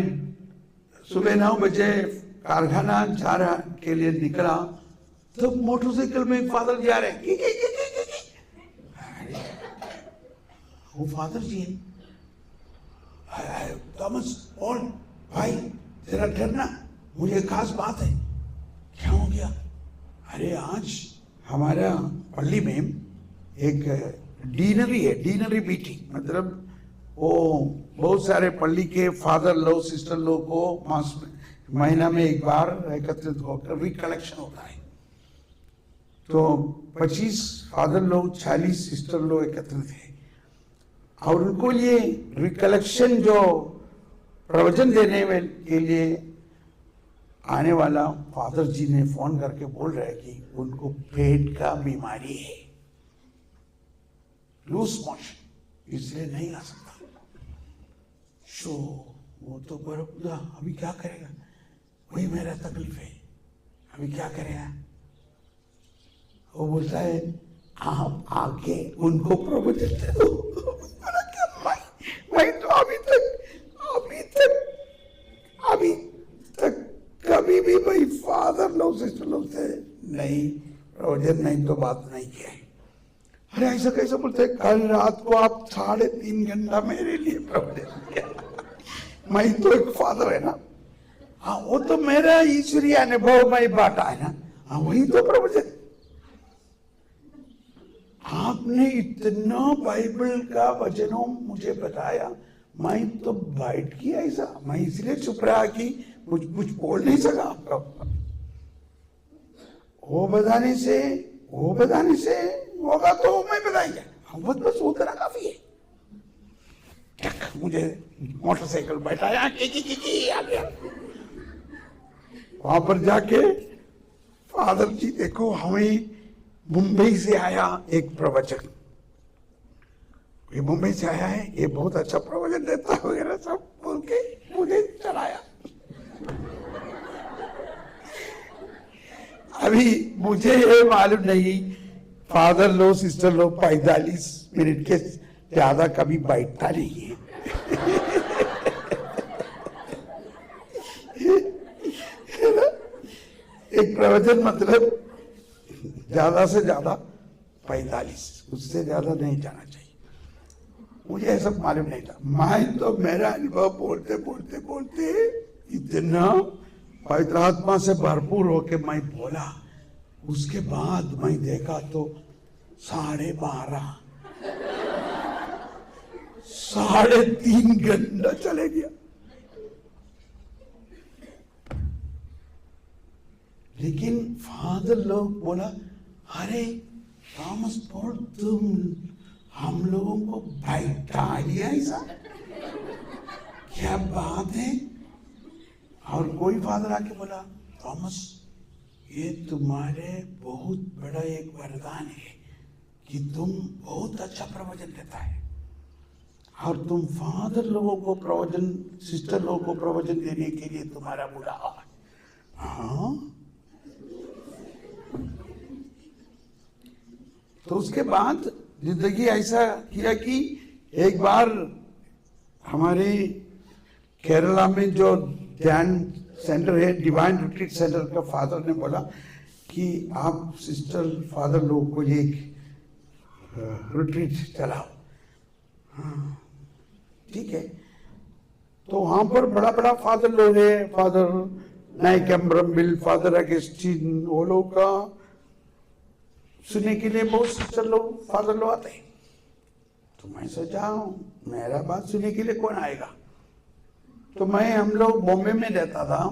B: सुबह 9 बजे कारखाना जा के लिए निकला, तो मोटरसाइकिल में एक फादर जा रहे हैं। वो फादर जी है। थॉमस, पॉल भाई जरा डरना, मुझे खास बात है। क्या हो गया? अरे आज हमारा पल्ली में एक डीनरी है, डीनरी मीटिंग, मतलब वो बहुत सारे पल्ली के फादर लोग सिस्टर लोग को महीना में एक बार एकत्रित होकर रिकलेक्शन होता है। तो 25 फादर लोग, 40 सिस्टर लोग एकत्रित है, और उनको ये रिकलेक्शन जो प्रवचन देने के लिए आने वाला फादर जी ने फोन करके बोल रहे हैं कि उनको पेट का बीमारी है, लूज मोशन, इसलिए नहीं आ सकता। सो वो तो बराबर, अभी क्या करेगा, वही मेरा तकलीफ है, अभी क्या करेगा। वो बोलता है आप आके उनको प्रवचन दे दो। मैं तो अभी तक कभी भी भाई फादर लोग सिस्टर लोग से नहीं प्रवचन नहीं तो बात नहीं किया है। अरे ऐसा कैसे बोलते, कल रात को आप 3.5 घंटा मेरे लिए प्रवचन किया। मैं तो एक फादर है ना, हाँ वो तो मेरा ईश्वरीय अनुभव मैं बांटा है ना, हाँ वही तो प्रवचन। आपने इतना बाइबल का वचनों मुझे बताया, मैं तो बैठ किया ऐसा, मैं इसलिए चुप रहा कि कुछ बोल नहीं सका आपका। वो बताने से होगा तो मैं बताएंगे, बस उतना काफी है। मुझे मोटरसाइकिल बैठाया, आ गया वहां पर जाके, फादर जी देखो हमें मुंबई से आया एक प्रवचक, ये मुंबई से आया है, ये बहुत अच्छा प्रवचन देता है वगैरह सब बोल के मुझे चलाया। अभी मुझे ये मालूम नहीं, फादर लो सिस्टर लो 45 मिनट के ज्यादा कभी बैठता नहीं है। एक प्रवचन मतलब ज्यादा से ज्यादा 45, उससे ज्यादा नहीं जाना चाहिए। मुझे ऐसा मालूम नहीं था। मैं तो मेरा अनुभव बोलते बोलते बोलते इतना पवित्र आत्मा से भरपूर होके मैं बोला। उसके बाद मैं देखा तो 12:30, 3.5 घंटा चले गया। लेकिन फादर लोग बोला, अरे थॉमस पॉल तुम हम लोगों को बैठा लिया ऐसा, क्या बात है। और कोई फादर आके बोला, थॉमस ये तुम्हारे बहुत बड़ा एक वरदान है कि तुम बहुत अच्छा प्रवचन देता है और तुम फादर लोगों को प्रवचन, सिस्टर लोगों को प्रवचन देने के लिए तुम्हारा बुलावा है। हाँ, तो उसके बाद जिंदगी ऐसा किया कि एक बार हमारे केरला में जो ध्यान सेंटर है, डिवाइन रिट्रीट सेंटर का फादर ने बोला कि आप सिस्टर फादर लोगों को एक रिट्रीट चलाओ। हाँ ठीक है। तो वहां पर बड़ा बड़ा फादर लोग है, फादर नाइक एम्ब्रमिल, फादर अगस्टीन, वो लोग का सुनने के लिए बहुत सिस्टर लोग फादर लोग आते हैं। तो मैं सोचा मेरा बात सुनने के लिए कौन आएगा। तो हम लोग बॉम्बे में रहता था,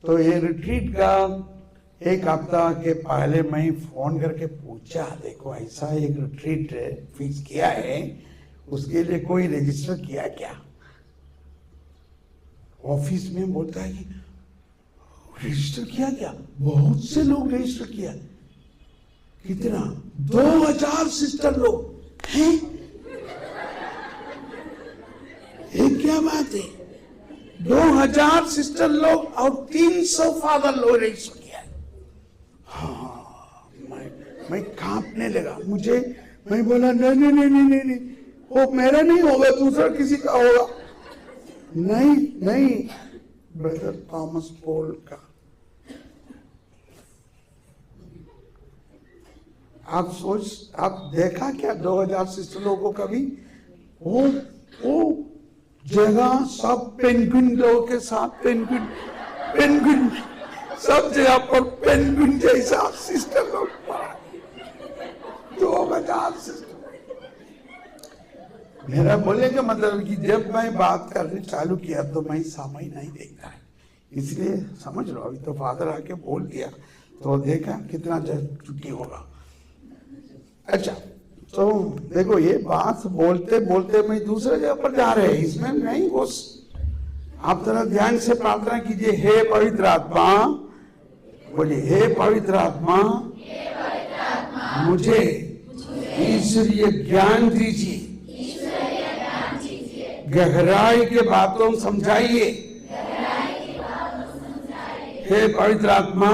B: तो ये रिट्रीट का एक हफ्ता के पहले मैं फोन करके पूछा, देखो ऐसा एक रिट्रीट फिक्स किया है, उसके लिए कोई रजिस्टर किया क्या। ऑफिस में बोलता है कि रजिस्टर किया क्या, बहुत से लोग रजिस्टर किया। कितना? 2000 सिस्टर लोग हैं। ये क्या बात है, 2000 सिस्टर लोग और 300 फादर लोग रजिस्टर किया। हाँ, मैं कांपने लगा। मैं बोला नहीं नहीं नहीं नहीं नहीं, वो मेरा नहीं होगा, दूसरा किसी का होगा। नहीं, ब्रदर थॉमस पॉल का। आप देखा क्या 2000 सिस्टर लोगों को कभी? वो जगह सब पेंगुइन लोगों के साथ, पेंगुइन सब जगह पर पेंगुइन जैसा सिस्टर लोग पड़ा। 2000 सिस्टर। मेरा बोले का मतलब कि जब मैं बात करने चालू किया तो मैं समय नहीं देखता है, इसलिए समझ लो। अभी तो फादर आके बोल दिया तो देखा कितना छुट्टी होगा। अच्छा, तो देखो ये बात बोलते बोलते मैं दूसरे जगह पर जा रहे हैं, इसमें नहीं बस। आप जरा ध्यान से प्रार्थना कीजिए। हे पवित्र आत्मा, बोलिए हे पवित्र आत्मा, मुझे ईश्वरीय ज्ञान दीजिए, गहराई के बातों समझाइए। हे पवित्र आत्मा,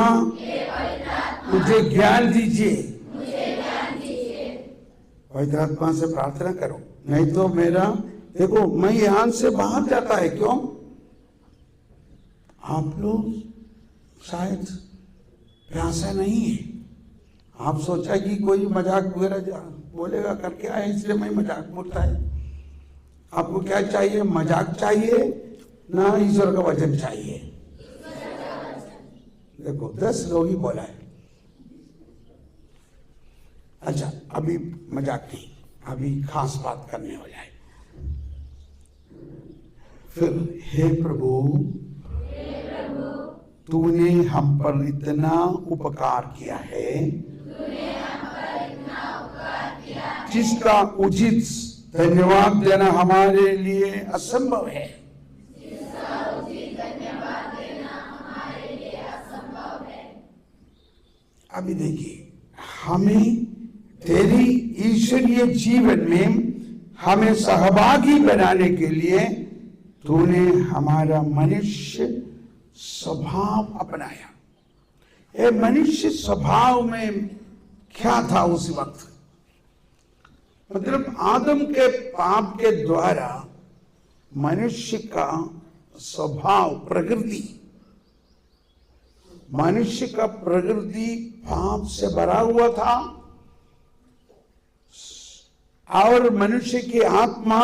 B: मुझे ज्ञान दीजिए। पवित्र आत्मा से प्रार्थना करो, नहीं तो मेरा देखो मैं यहां से बाहर जाता है। क्यों? आप लोग शायद प्यासा नहीं है। आप सोचा कि कोई मजाक वगैरह बोलेगा करके आए, इसलिए मैं मजाक बोलता है। आपको क्या चाहिए? मजाक चाहिए ना ईश्वर का वचन चाहिए? देखो 10 लोग ही बोला है। अच्छा, अभी मजाक नहीं, अभी खास बात करने वाला है। फिर हे प्रभु, तूने हम पर इतना उपकार किया है जिसका उचित धन्यवाद देना हमारे लिए असंभव है। अभी देखिए, हमें तेरी ईश्वरीय जीवन में हमें सहभागी बनाने के लिए तूने हमारा मनुष्य स्वभाव अपनाया। ये मनुष्य स्वभाव में क्या था उस वक्त? मतलब आदम के पाप के द्वारा मनुष्य का स्वभाव, मनुष्य का प्रकृति पाप से भरा हुआ था और मनुष्य की आत्मा,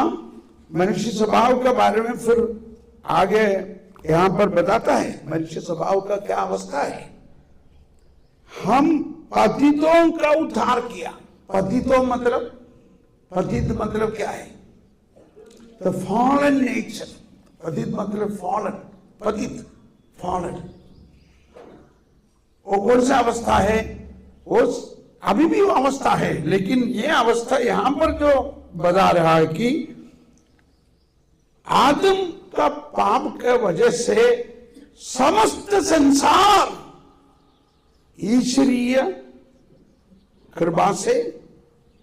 B: मनुष्य स्वभाव के बारे में फिर आगे यहां पर बताता है मनुष्य स्वभाव का क्या अवस्था है। हम पतितों का उद्धार किया। पतितों मतलब, पतित मतलब क्या है? The fallen nature. पतित मतलब फॉलन, पतित, फॉलन। वो कौन सा अवस्था है? वो अभी भी वो अवस्था है, लेकिन ये अवस्था यहां पर जो बता रहा है कि आदम का पाप के वजह से समस्त संसार ईश्वरीय कृपा से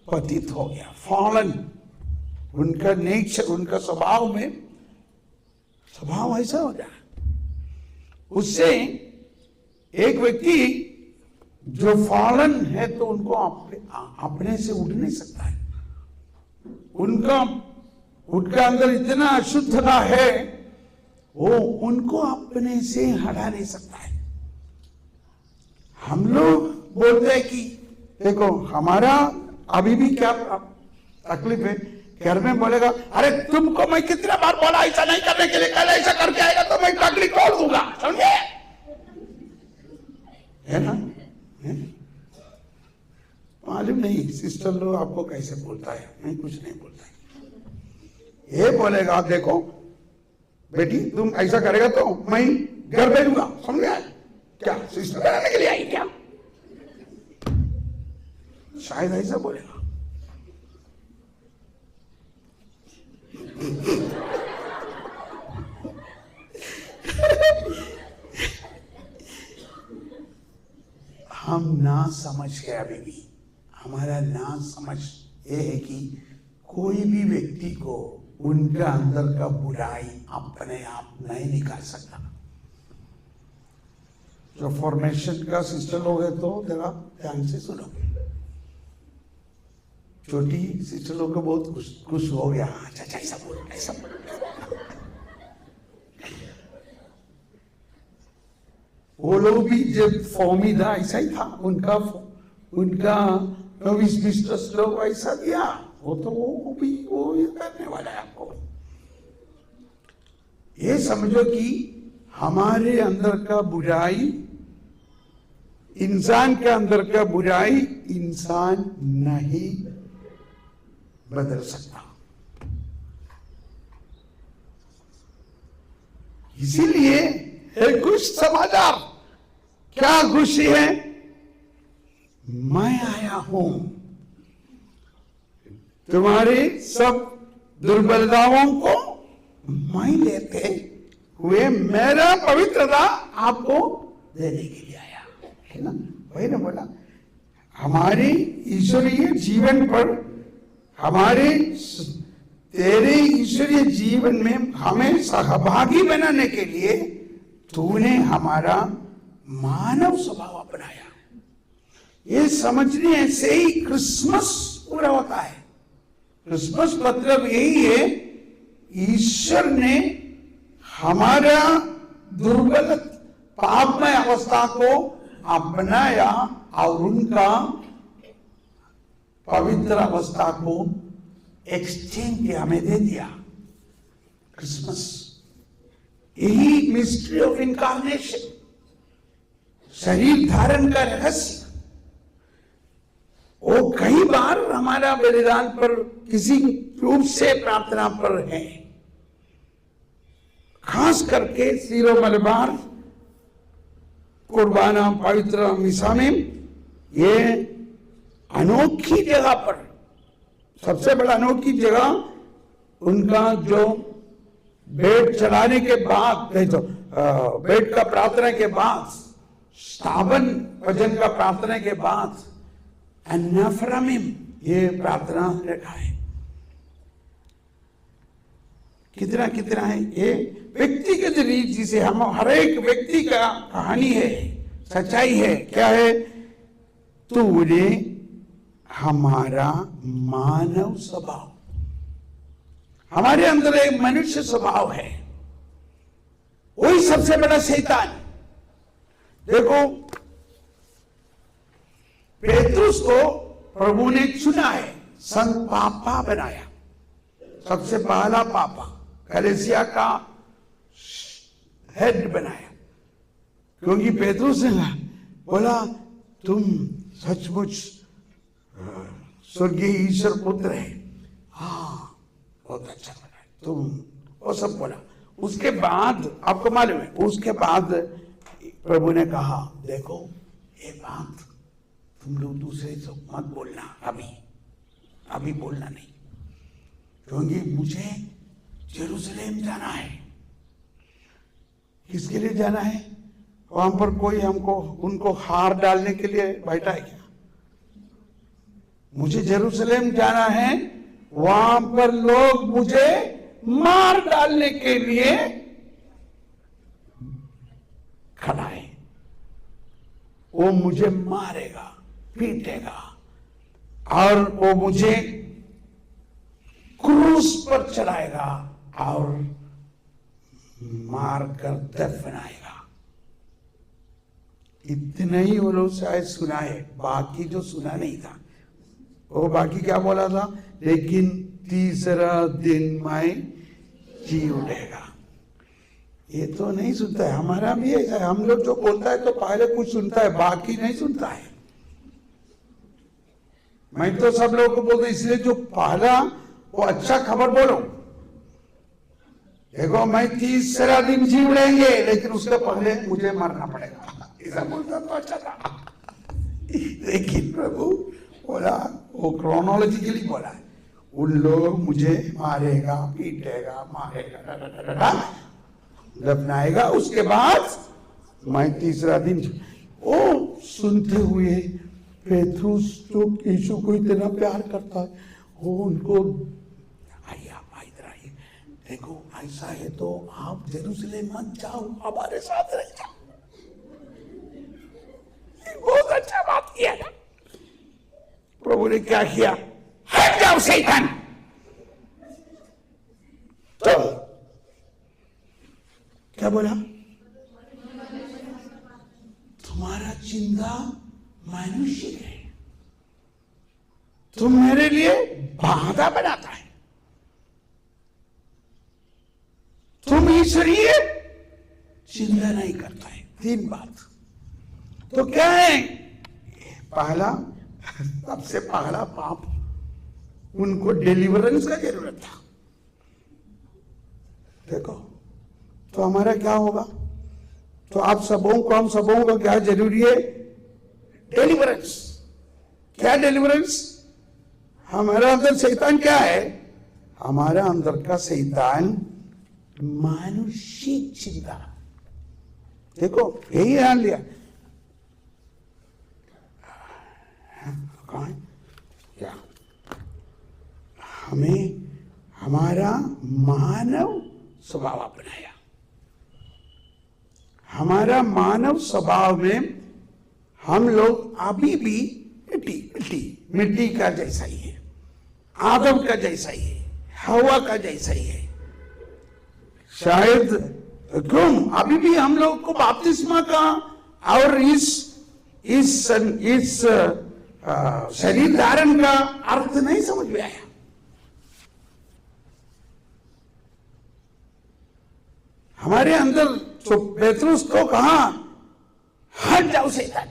B: पतित हो गया, फॉलन। उनका नेचर, उनका स्वभाव में, स्वभाव ऐसा हो गया। उससे एक व्यक्ति जो फॉलन है तो उनको अपने से उठ नहीं सकता है। उनका अंदर इतना अशुद्धता है, वो उनको अपने से हटा नहीं सकता है। हम लोग बोलते हैं कि देखो हमारा अभी भी क्या तकलीफ है, घर में बोलेगा अरे तुमको मैं कितना बार बोला ऐसा नहीं करने के लिए, कल ऐसा करके आएगा तो मैं टकली तोड़ दूंगा, समझे? है ना? मालूम नहीं सिस्टर लोग आपको कैसे बोलता है, मैं कुछ नहीं बोलता है। ये बोलेगा देखो बेटी तुम ऐसा करेगा तो मैं घर भेजूंगा, समझ गया? क्या सिस्टर कराने के लिए आई क्या? शायद ऐसा बोलेगा। हम ना समझ के अभी भी, हमारा ना समझ ये है कि कोई भी व्यक्ति को उनका अंदर का बुराई अपने आप नहीं निकाल सकता। जो फॉर्मेशन का सिस्टर लोग है तो जरा ध्यान से सुनो। छोटी सिस्टर लोग को बहुत खुश हो गया, अच्छा ऐसा बोलो, ऐसा बोलो। वो लोग भी जब फॉर्मी था ऐसा ही था, उनका नोविस मिस्ट्रेस लोग ऐसा दिया, वो तो वो भी वो ये करने वाला है। आपको ये समझो कि हमारे अंदर का बुराई, इंसान के अंदर का बुराई इंसान नहीं बदल सकता। इसीलिए एक खुश समाचार, क्या खुशी है? मैं आया हूं तुम्हारी सब दुर्बलताओं को मैं लेते हुए मेरा पवित्रता आपको देने के लिए आया, है ना? वही ना बोला, हमारे ईश्वरीय जीवन पर, हमारे तेरे ईश्वरीय जीवन में हमें सहभागी बनाने के लिए तूने हमारा मानव स्वभाव अपनाया। ये समझने से ही क्रिसमस पूरा होता है। क्रिसमस मतलब यही है, ईश्वर ने हमारा दुर्बल पापमय अवस्था को अपनाया और उनका पवित्र अवस्था को एक्सचेंज किया, हमें दे दिया। क्रिसमस यही मिस्ट्री ऑफ इनकार्नेशन, शरीर धारण का रहस्य। वो कई बार हमारा बलिदान पर, किसी रूप से प्रार्थना पर है, खास करके सीरो मलबार कुर्बाना पवित्र मिसा में ये अनोखी जगह पर, सबसे बड़ा अनोखी जगह उनका जो भेंट चढ़ाने के बाद, नहीं तो भेंट का प्रार्थना के बाद, स्थापन भजन का प्रार्थना के बाद अन्नाफ्रामिम ये प्रार्थना रखा है। कितना कितना है ये व्यक्तिगत रीत, जिसे हम हर एक व्यक्ति का कहानी है, सच्चाई है। क्या है? तूने हमारा मानव स्वभाव, हमारे अंदर एक मनुष्य स्वभाव है, वही सबसे बड़ा शैतान। देखो पेतरुस को प्रभु ने चुना है संत पापा बनाया, सबसे पहला पापा, कलीसिया का हेड बनाया। क्योंकि पेतरुस ने बोला तुम सचमुच स्वर्गीय ईश्वर पुत्र है। हाँ, बहुत अच्छा बना तुम, वो सब बोला। उसके बाद आपको मालूम है, उसके बाद प्रभु ने कहा देखो ये बात तुम लोग दूसरे से मत बोलना, अभी बोलना नहीं, क्योंकि मुझे यरूशलेम जाना है। किसके लिए जाना है? वहां पर कोई हमको उनको हार डालने के लिए बैठा है क्या? मुझे यरूशलेम जाना है, वहां पर लोग मुझे मार डालने के लिए खड़ा है। वो मुझे मारेगा, पीटेगा और वो मुझे क्रूस पर चढ़ाएगा और मार कर दफनाएगा। इतना ही वो लोग शायद सुना है, बाकी जो सुना नहीं था। वो बाकी क्या बोला था? लेकिन तीसरा दिन मैं जी उठेगा। ये तो नहीं सुनता है। हमारा भी ऐसा है, हम लोग जो बोलता है तो पहले कुछ सुनता है, बाकी नहीं सुनता है। मैं तो सब लोगों को बोलता, इसलिए जो पहला वो अच्छा खबर बोलो। देखो मैं तीसरा दिन जी उड़ेंगे, लेकिन उसके पहले मुझे मरना पड़ेगा, ऐसा बोलता तो अच्छा था। लेकिन प्रभु बोला, वो क्रोनोलॉजिकली बोला है, उन लोग मुझे मारेगा, पीटेगा, मारेगा, दफनाएगा, उसके बाद मैं तीसरा दिन। ओ सुनते हुए पेतरुस जो यीशु को इतना प्यार करता है, वो उनको आइए इधर आइए, देखो ऐसा है तो आप यरूशलेम मत जाओ, हमारे साथ रह जाओ। बहुत अच्छा बात किया ना। प्रभु ने क्या किया? हट जाओ शैतान। तो क्या बोला? तुम्हारा चिंता मनुष्य है, तुम मेरे लिए बाधा बनाता है, तुम ईश्वरीय चिंता नहीं करता है। 3 बात तो क्या है? पहला, सबसे पहला पाप, उनको डिलीवरेंस का जरूरत था। देखो तो हमारा क्या होगा? तो आप सबों को, हम सबों को क्या जरूरी है? डिलीवरेंस। क्या डिलीवरेंस? हमारे अंदर शैतान क्या है? हमारे अंदर का शैतान मानुषिक चिंता। देखो यही ध्यान लिया। कौन? क्या? हमें हमारा मानव स्वभाव अपनाया। हमारा मानव स्वभाव में हम लोग अभी भी मिट्टी का जैसा ही है, आदम का जैसा ही है, हवा का जैसा ही है। शायद क्यों अभी भी हम लोग को बपतिस्मा का और इस शरीर धारण का अर्थ नहीं समझ में आया। हमारे अंदर तो पेतरुस को कहा, हट जाओ शैतान,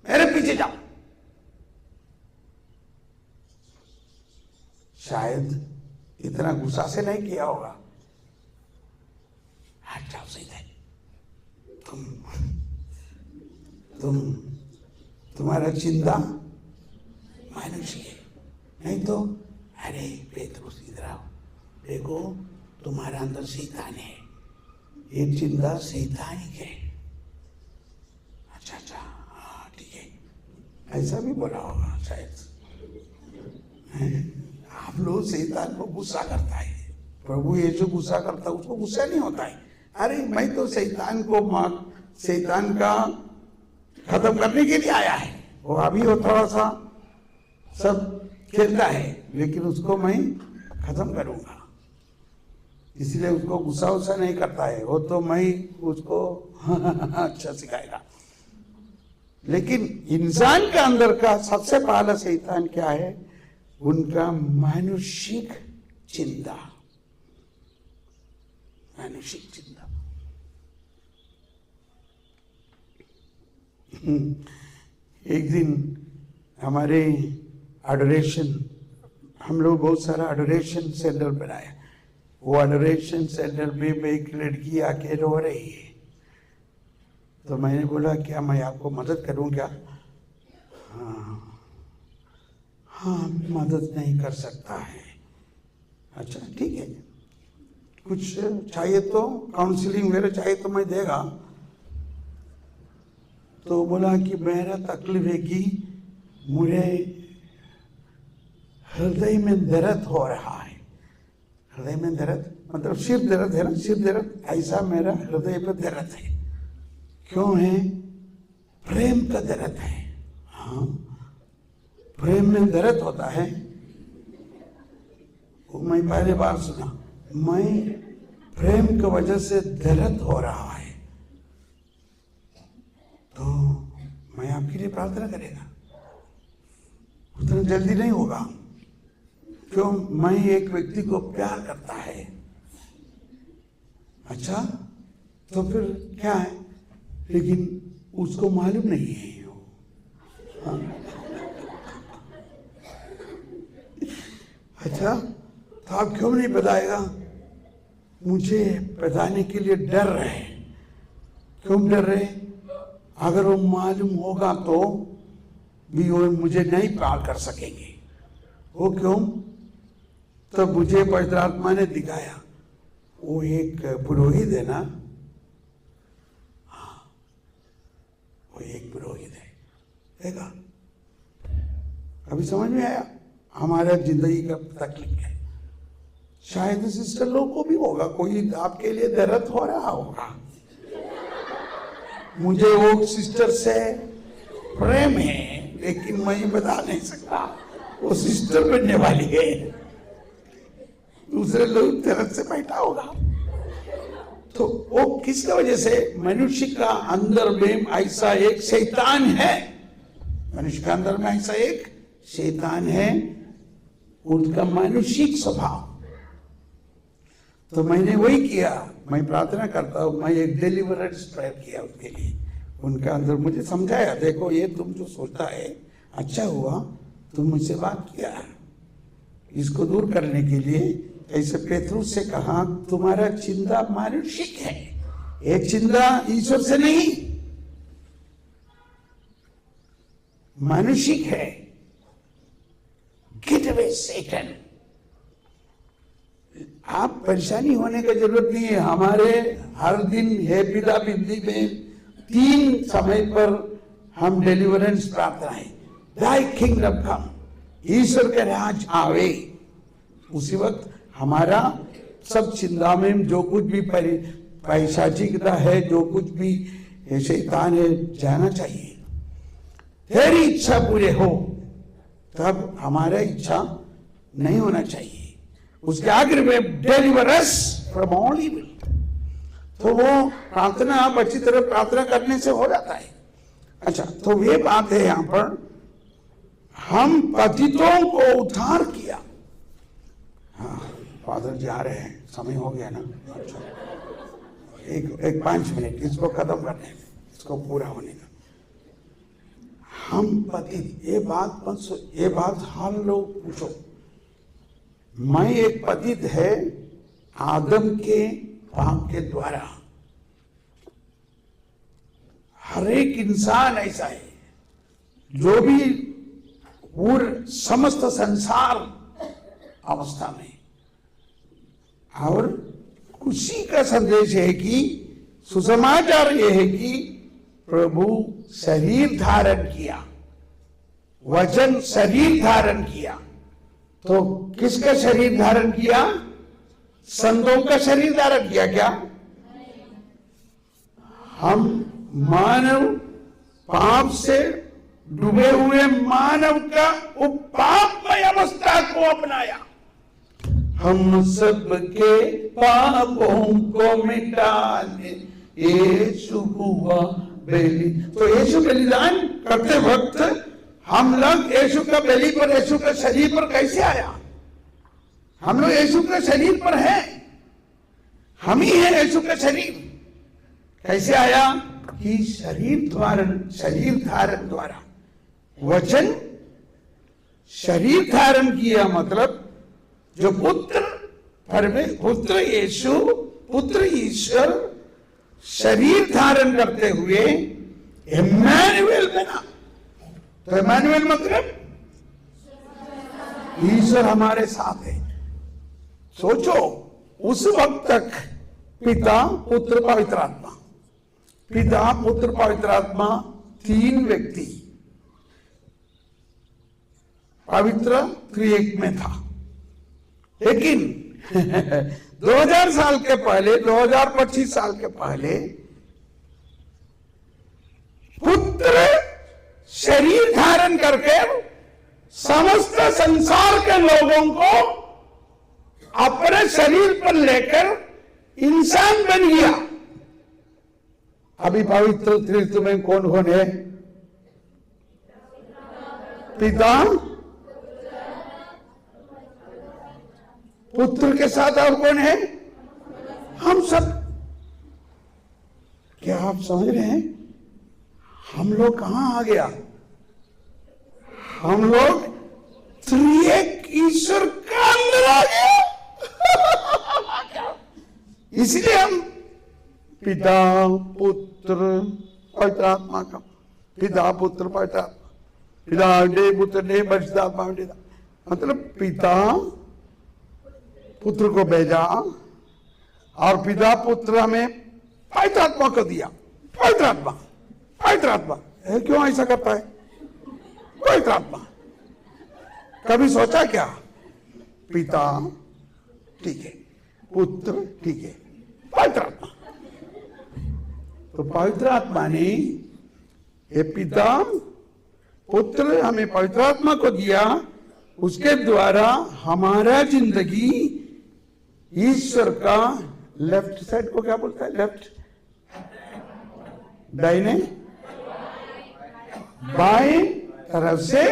B: मेरे पीछे जाओ। शायद इतना गुस्सा से नहीं किया होगा, हट जाओ शैतान, तुम्हारा चिंता मनुष्य है। नहीं तो अरे पेतरुस इधर आओ, देखो तुम्हारा अंदर शैतान है, ये चिंता शैतानिक है। अच्छा हाँ ठीक है, ऐसा भी बोला होगा शायद। आप लोग शैतान को गुस्सा करता है, प्रभु यीशु गुस्सा करता है, उसको गुस्सा नहीं होता है। अरे मैं तो शैतान का खत्म करने के लिए आया है। वो अभी वो थोड़ा सा सब खेलता है, लेकिन उसको मैं खत्म करूंगा, इसलिए उसको गुस्सा उस्सा नहीं करता है। वो तो मैं उसको अच्छा सिखाएगा। लेकिन इंसान के अंदर का सबसे पहला शैतान क्या है? उनका मानुषिक चिंता, मानुषिक चिंता। एक दिन हमारे एडोरेशन, हम लोग बहुत सारा एडोरेशन सेंटर बनाया। वो एडोरेशन सेंटर में एक लड़की आके रो रही है, तो मैंने बोला क्या मैं आपको मदद करूं क्या? हाँ मदद नहीं कर सकता है। अच्छा ठीक है, कुछ चाहिए तो काउंसलिंग वगैरह चाहिए तो मैं देगा। तो बोला कि मेरा तकलीफ है कि मुझे हृदय में दर्द हो रहा है। हृदय में दर्द मतलब सिर दर्द है ना, सिर दर्द, ऐसा मेरा हृदय पर दर्द है। क्यों है? प्रेम का दर्द है। हाँ, प्रेम में दर्द होता है, वो मैं पहली बार सुना। मैं प्रेम की वजह से दर्द हो रहा है, तो मैं आपके लिए प्रार्थना करेगा। उतना जल्दी नहीं होगा, क्यों? मैं एक व्यक्ति को प्यार करता है। अच्छा तो फिर क्या है? लेकिन उसको मालूम नहीं है। हाँ। अच्छा तो आप क्यों नहीं बताएगा? मुझे बताने के लिए डर रहे। क्यों डर रहे? अगर वो मालूम होगा तो भी वो मुझे नहीं प्यार कर सकेंगे। वो क्यों? तो मुझे पवित्र आत्मा ने दिखाया, वो एक पुरोहित है ना, हाँ वो एक पुरोहित है। देखा, अभी समझ में आया हमारा जिंदगी का तकलीफ है। शायद सिस्टर लोग को भी होगा, कोई आपके लिए दर्द हो रहा होगा। मुझे वो सिस्टर से प्रेम है, लेकिन मैं बता नहीं सकता। वो सिस्टर बनने वाली है, दूसरे लोग दर्द से बैठा होगा। तो वो किसकी वजह से? मनुष्य का अंदर में ऐसा एक शैतान है। मनुष्य के अंदर में ऐसा एक शैतान है, उनका मानुषिक स्वभाव। तो मैंने वही किया, मैं प्रार्थना करता हूँ, मैं एक डिलीवरेंस प्रेयर किया उसके लिए। उनका अंदर मुझे समझाया, देखो ये तुम जो सोचता है अच्छा हुआ तुम मुझसे बात किया, इसको दूर करने के लिए। ऐसे पेतरुस से कहा तुम्हारा चिंता मानुषिक है, एक चिंता ईश्वर से नहीं, मानुषिक है। Get away Satan. आप परेशानी होने की जरूरत नहीं है। हमारे हर दिन हे पिता बिंदी में 3 समय पर हम डिलीवरेंस प्रार्थना है। दाई किंगडम कम, ईश्वर के राज आवे। उसी वक्त हमारा सब चिंता में जो कुछ भी पैशाचिकता है, जो कुछ भी शैतान है, जाना चाहिए। तेरी इच्छा पूरे हो, तब हमारा इच्छा नहीं होना चाहिए। उसके आगे में deliver us from all evil. तो वो प्रार्थना आप अच्छी तरह प्रार्थना करने से हो जाता है। अच्छा तो ये बात है, यहां पर हम पतितों को उद्धार किया। हाँ फादर जी आ रहे हैं, समय हो गया ना। अच्छा एक 5 मिनट इसको खत्म करने में, इसको पूरा होने का। हम पतित, ये बात हम लोग पूछो। मैं एक पतित है आदम के पाप के द्वारा। हर एक इंसान ऐसा है, जो भी पूर्ण समस्त संसार अवस्था में। और खुशी का संदेश है कि सुसमाचार यह है कि प्रभु शरीर धारण किया, वचन शरीर धारण किया। तो किसका शरीर धारण किया? संतों का शरीर धारण किया। क्या हम मानव पाप से डूबे हुए मानव का पापमय अवस्था को अपनाया। हम सबके पापों को मिटाने यीशु हुआ बलि। तो यीशु बलिदान करते वक्त हम लोग यीशु का बलि पर, यीशु के शरीर पर कैसे आया? हम लोग यीशु के शरीर पर हैं, हम ही हैं यीशु का शरीर। कैसे आया? कि शरीर धारण द्वारा। वचन शरीर धारण किया, मतलब जो पुत्र यीशु, पुत्र ईश्वर शरीर धारण करते हुए इम्मानुएल बना। तो इम्मानुएल मतलब ईश्वर हमारे साथ है। सोचो, उस वक्त तक पिता पुत्र पवित्र आत्मा, पिता पुत्र पवित्र आत्मा, तीन व्यक्ति पवित्र त्रिएक में था। लेकिन 2000 साल के पहले, 2025 साल के पहले पुत्र शरीर धारण करके समस्त संसार के लोगों को अपने शरीर पर लेकर इंसान बन गया। अभी पवित्र त्रित्व में कौन कौन है? पिता, पुत्र के साथ और कौन है? हम सब। क्या आप समझ रहे हैं? हम लोग कहां आ गया? हम लोग त्रिएक ईश्वर का अंदर आ गया। इसलिए हम पिता पुत्र पवित्र आत्मा का, पिता पुत्र पवित्र आत्मा, पिता डे पुत्र डे परिशुद्ध आत्मा डे, मतलब पिता पुत्र को भेजा और पिता पुत्र हमें पवित्र आत्मा को दिया। पवित्र आत्मा, पवित्र आत्मा क्यों ऐसा करता है? पवित्र आत्मा कभी सोचा क्या? पिता ठीक है, पुत्र ठीक है, पवित्र आत्मा। तो पवित्र आत्मा ने ये पिता पुत्र हमें पवित्र आत्मा को दिया, उसके द्वारा हमारा जिंदगी ईश्वर का लेफ्ट साइड को क्या बोलता है? लेफ्ट, दाहिने, बाएं तरफ से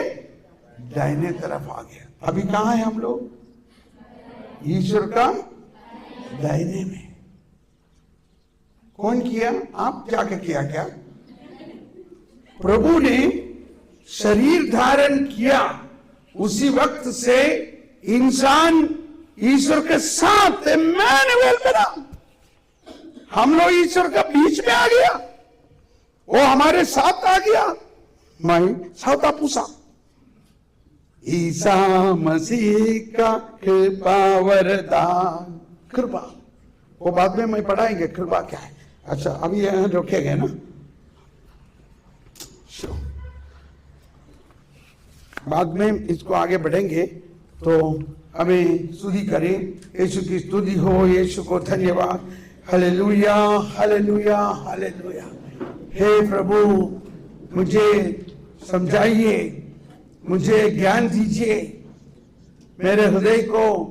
B: दाहिने तरफ आ गया। अभी कहां है हम लोग? ईश्वर का दाहिने में। कौन किया? आप जाके किया क्या? प्रभु ने शरीर धारण किया, उसी वक्त से इंसान ईश्वर के साथ इम्मानुएल बना। हम लोग ईश्वर का बीच में आ गया, वो हमारे साथ आ गया। मैं साउता पूछा, ईसा मसीह का कृपा वरदान, कृपा वो बाद में मैं पढ़ाएंगे कृपा क्या है। अच्छा अभी यहां रोकेंगे ना, बाद में इसको आगे बढ़ेंगे। तो हमें स्तुति करें, यीशु की स्तुति हो, यीशु को धन्यवाद। Hallelujah hallelujah hallelujah. हे प्रभु मुझे समझाइए, मुझे ज्ञान दीजिए, मेरे हृदय को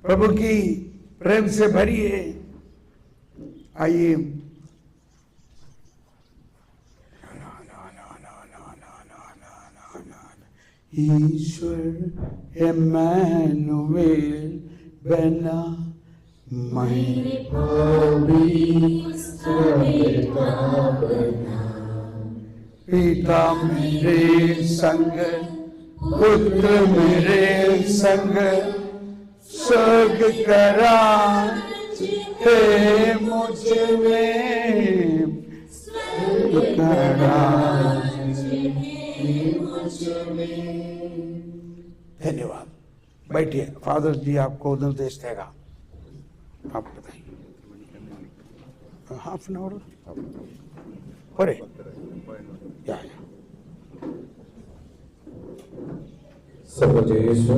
B: प्रभु की प्रेम से भरिए। आइए ईश्वर इम्मानुएल बना, मेरे पवित्र बेटा बना। पिता मेरे संग, पुत्र मेरे संग, स्वर्ग करा है मुझ में, स्वर्ग करा धन्यवाद। बैठिए, फादर जी आपको निर्देश देगा, आप बताइए। हाफ एन आवर अरे
A: सब यीशु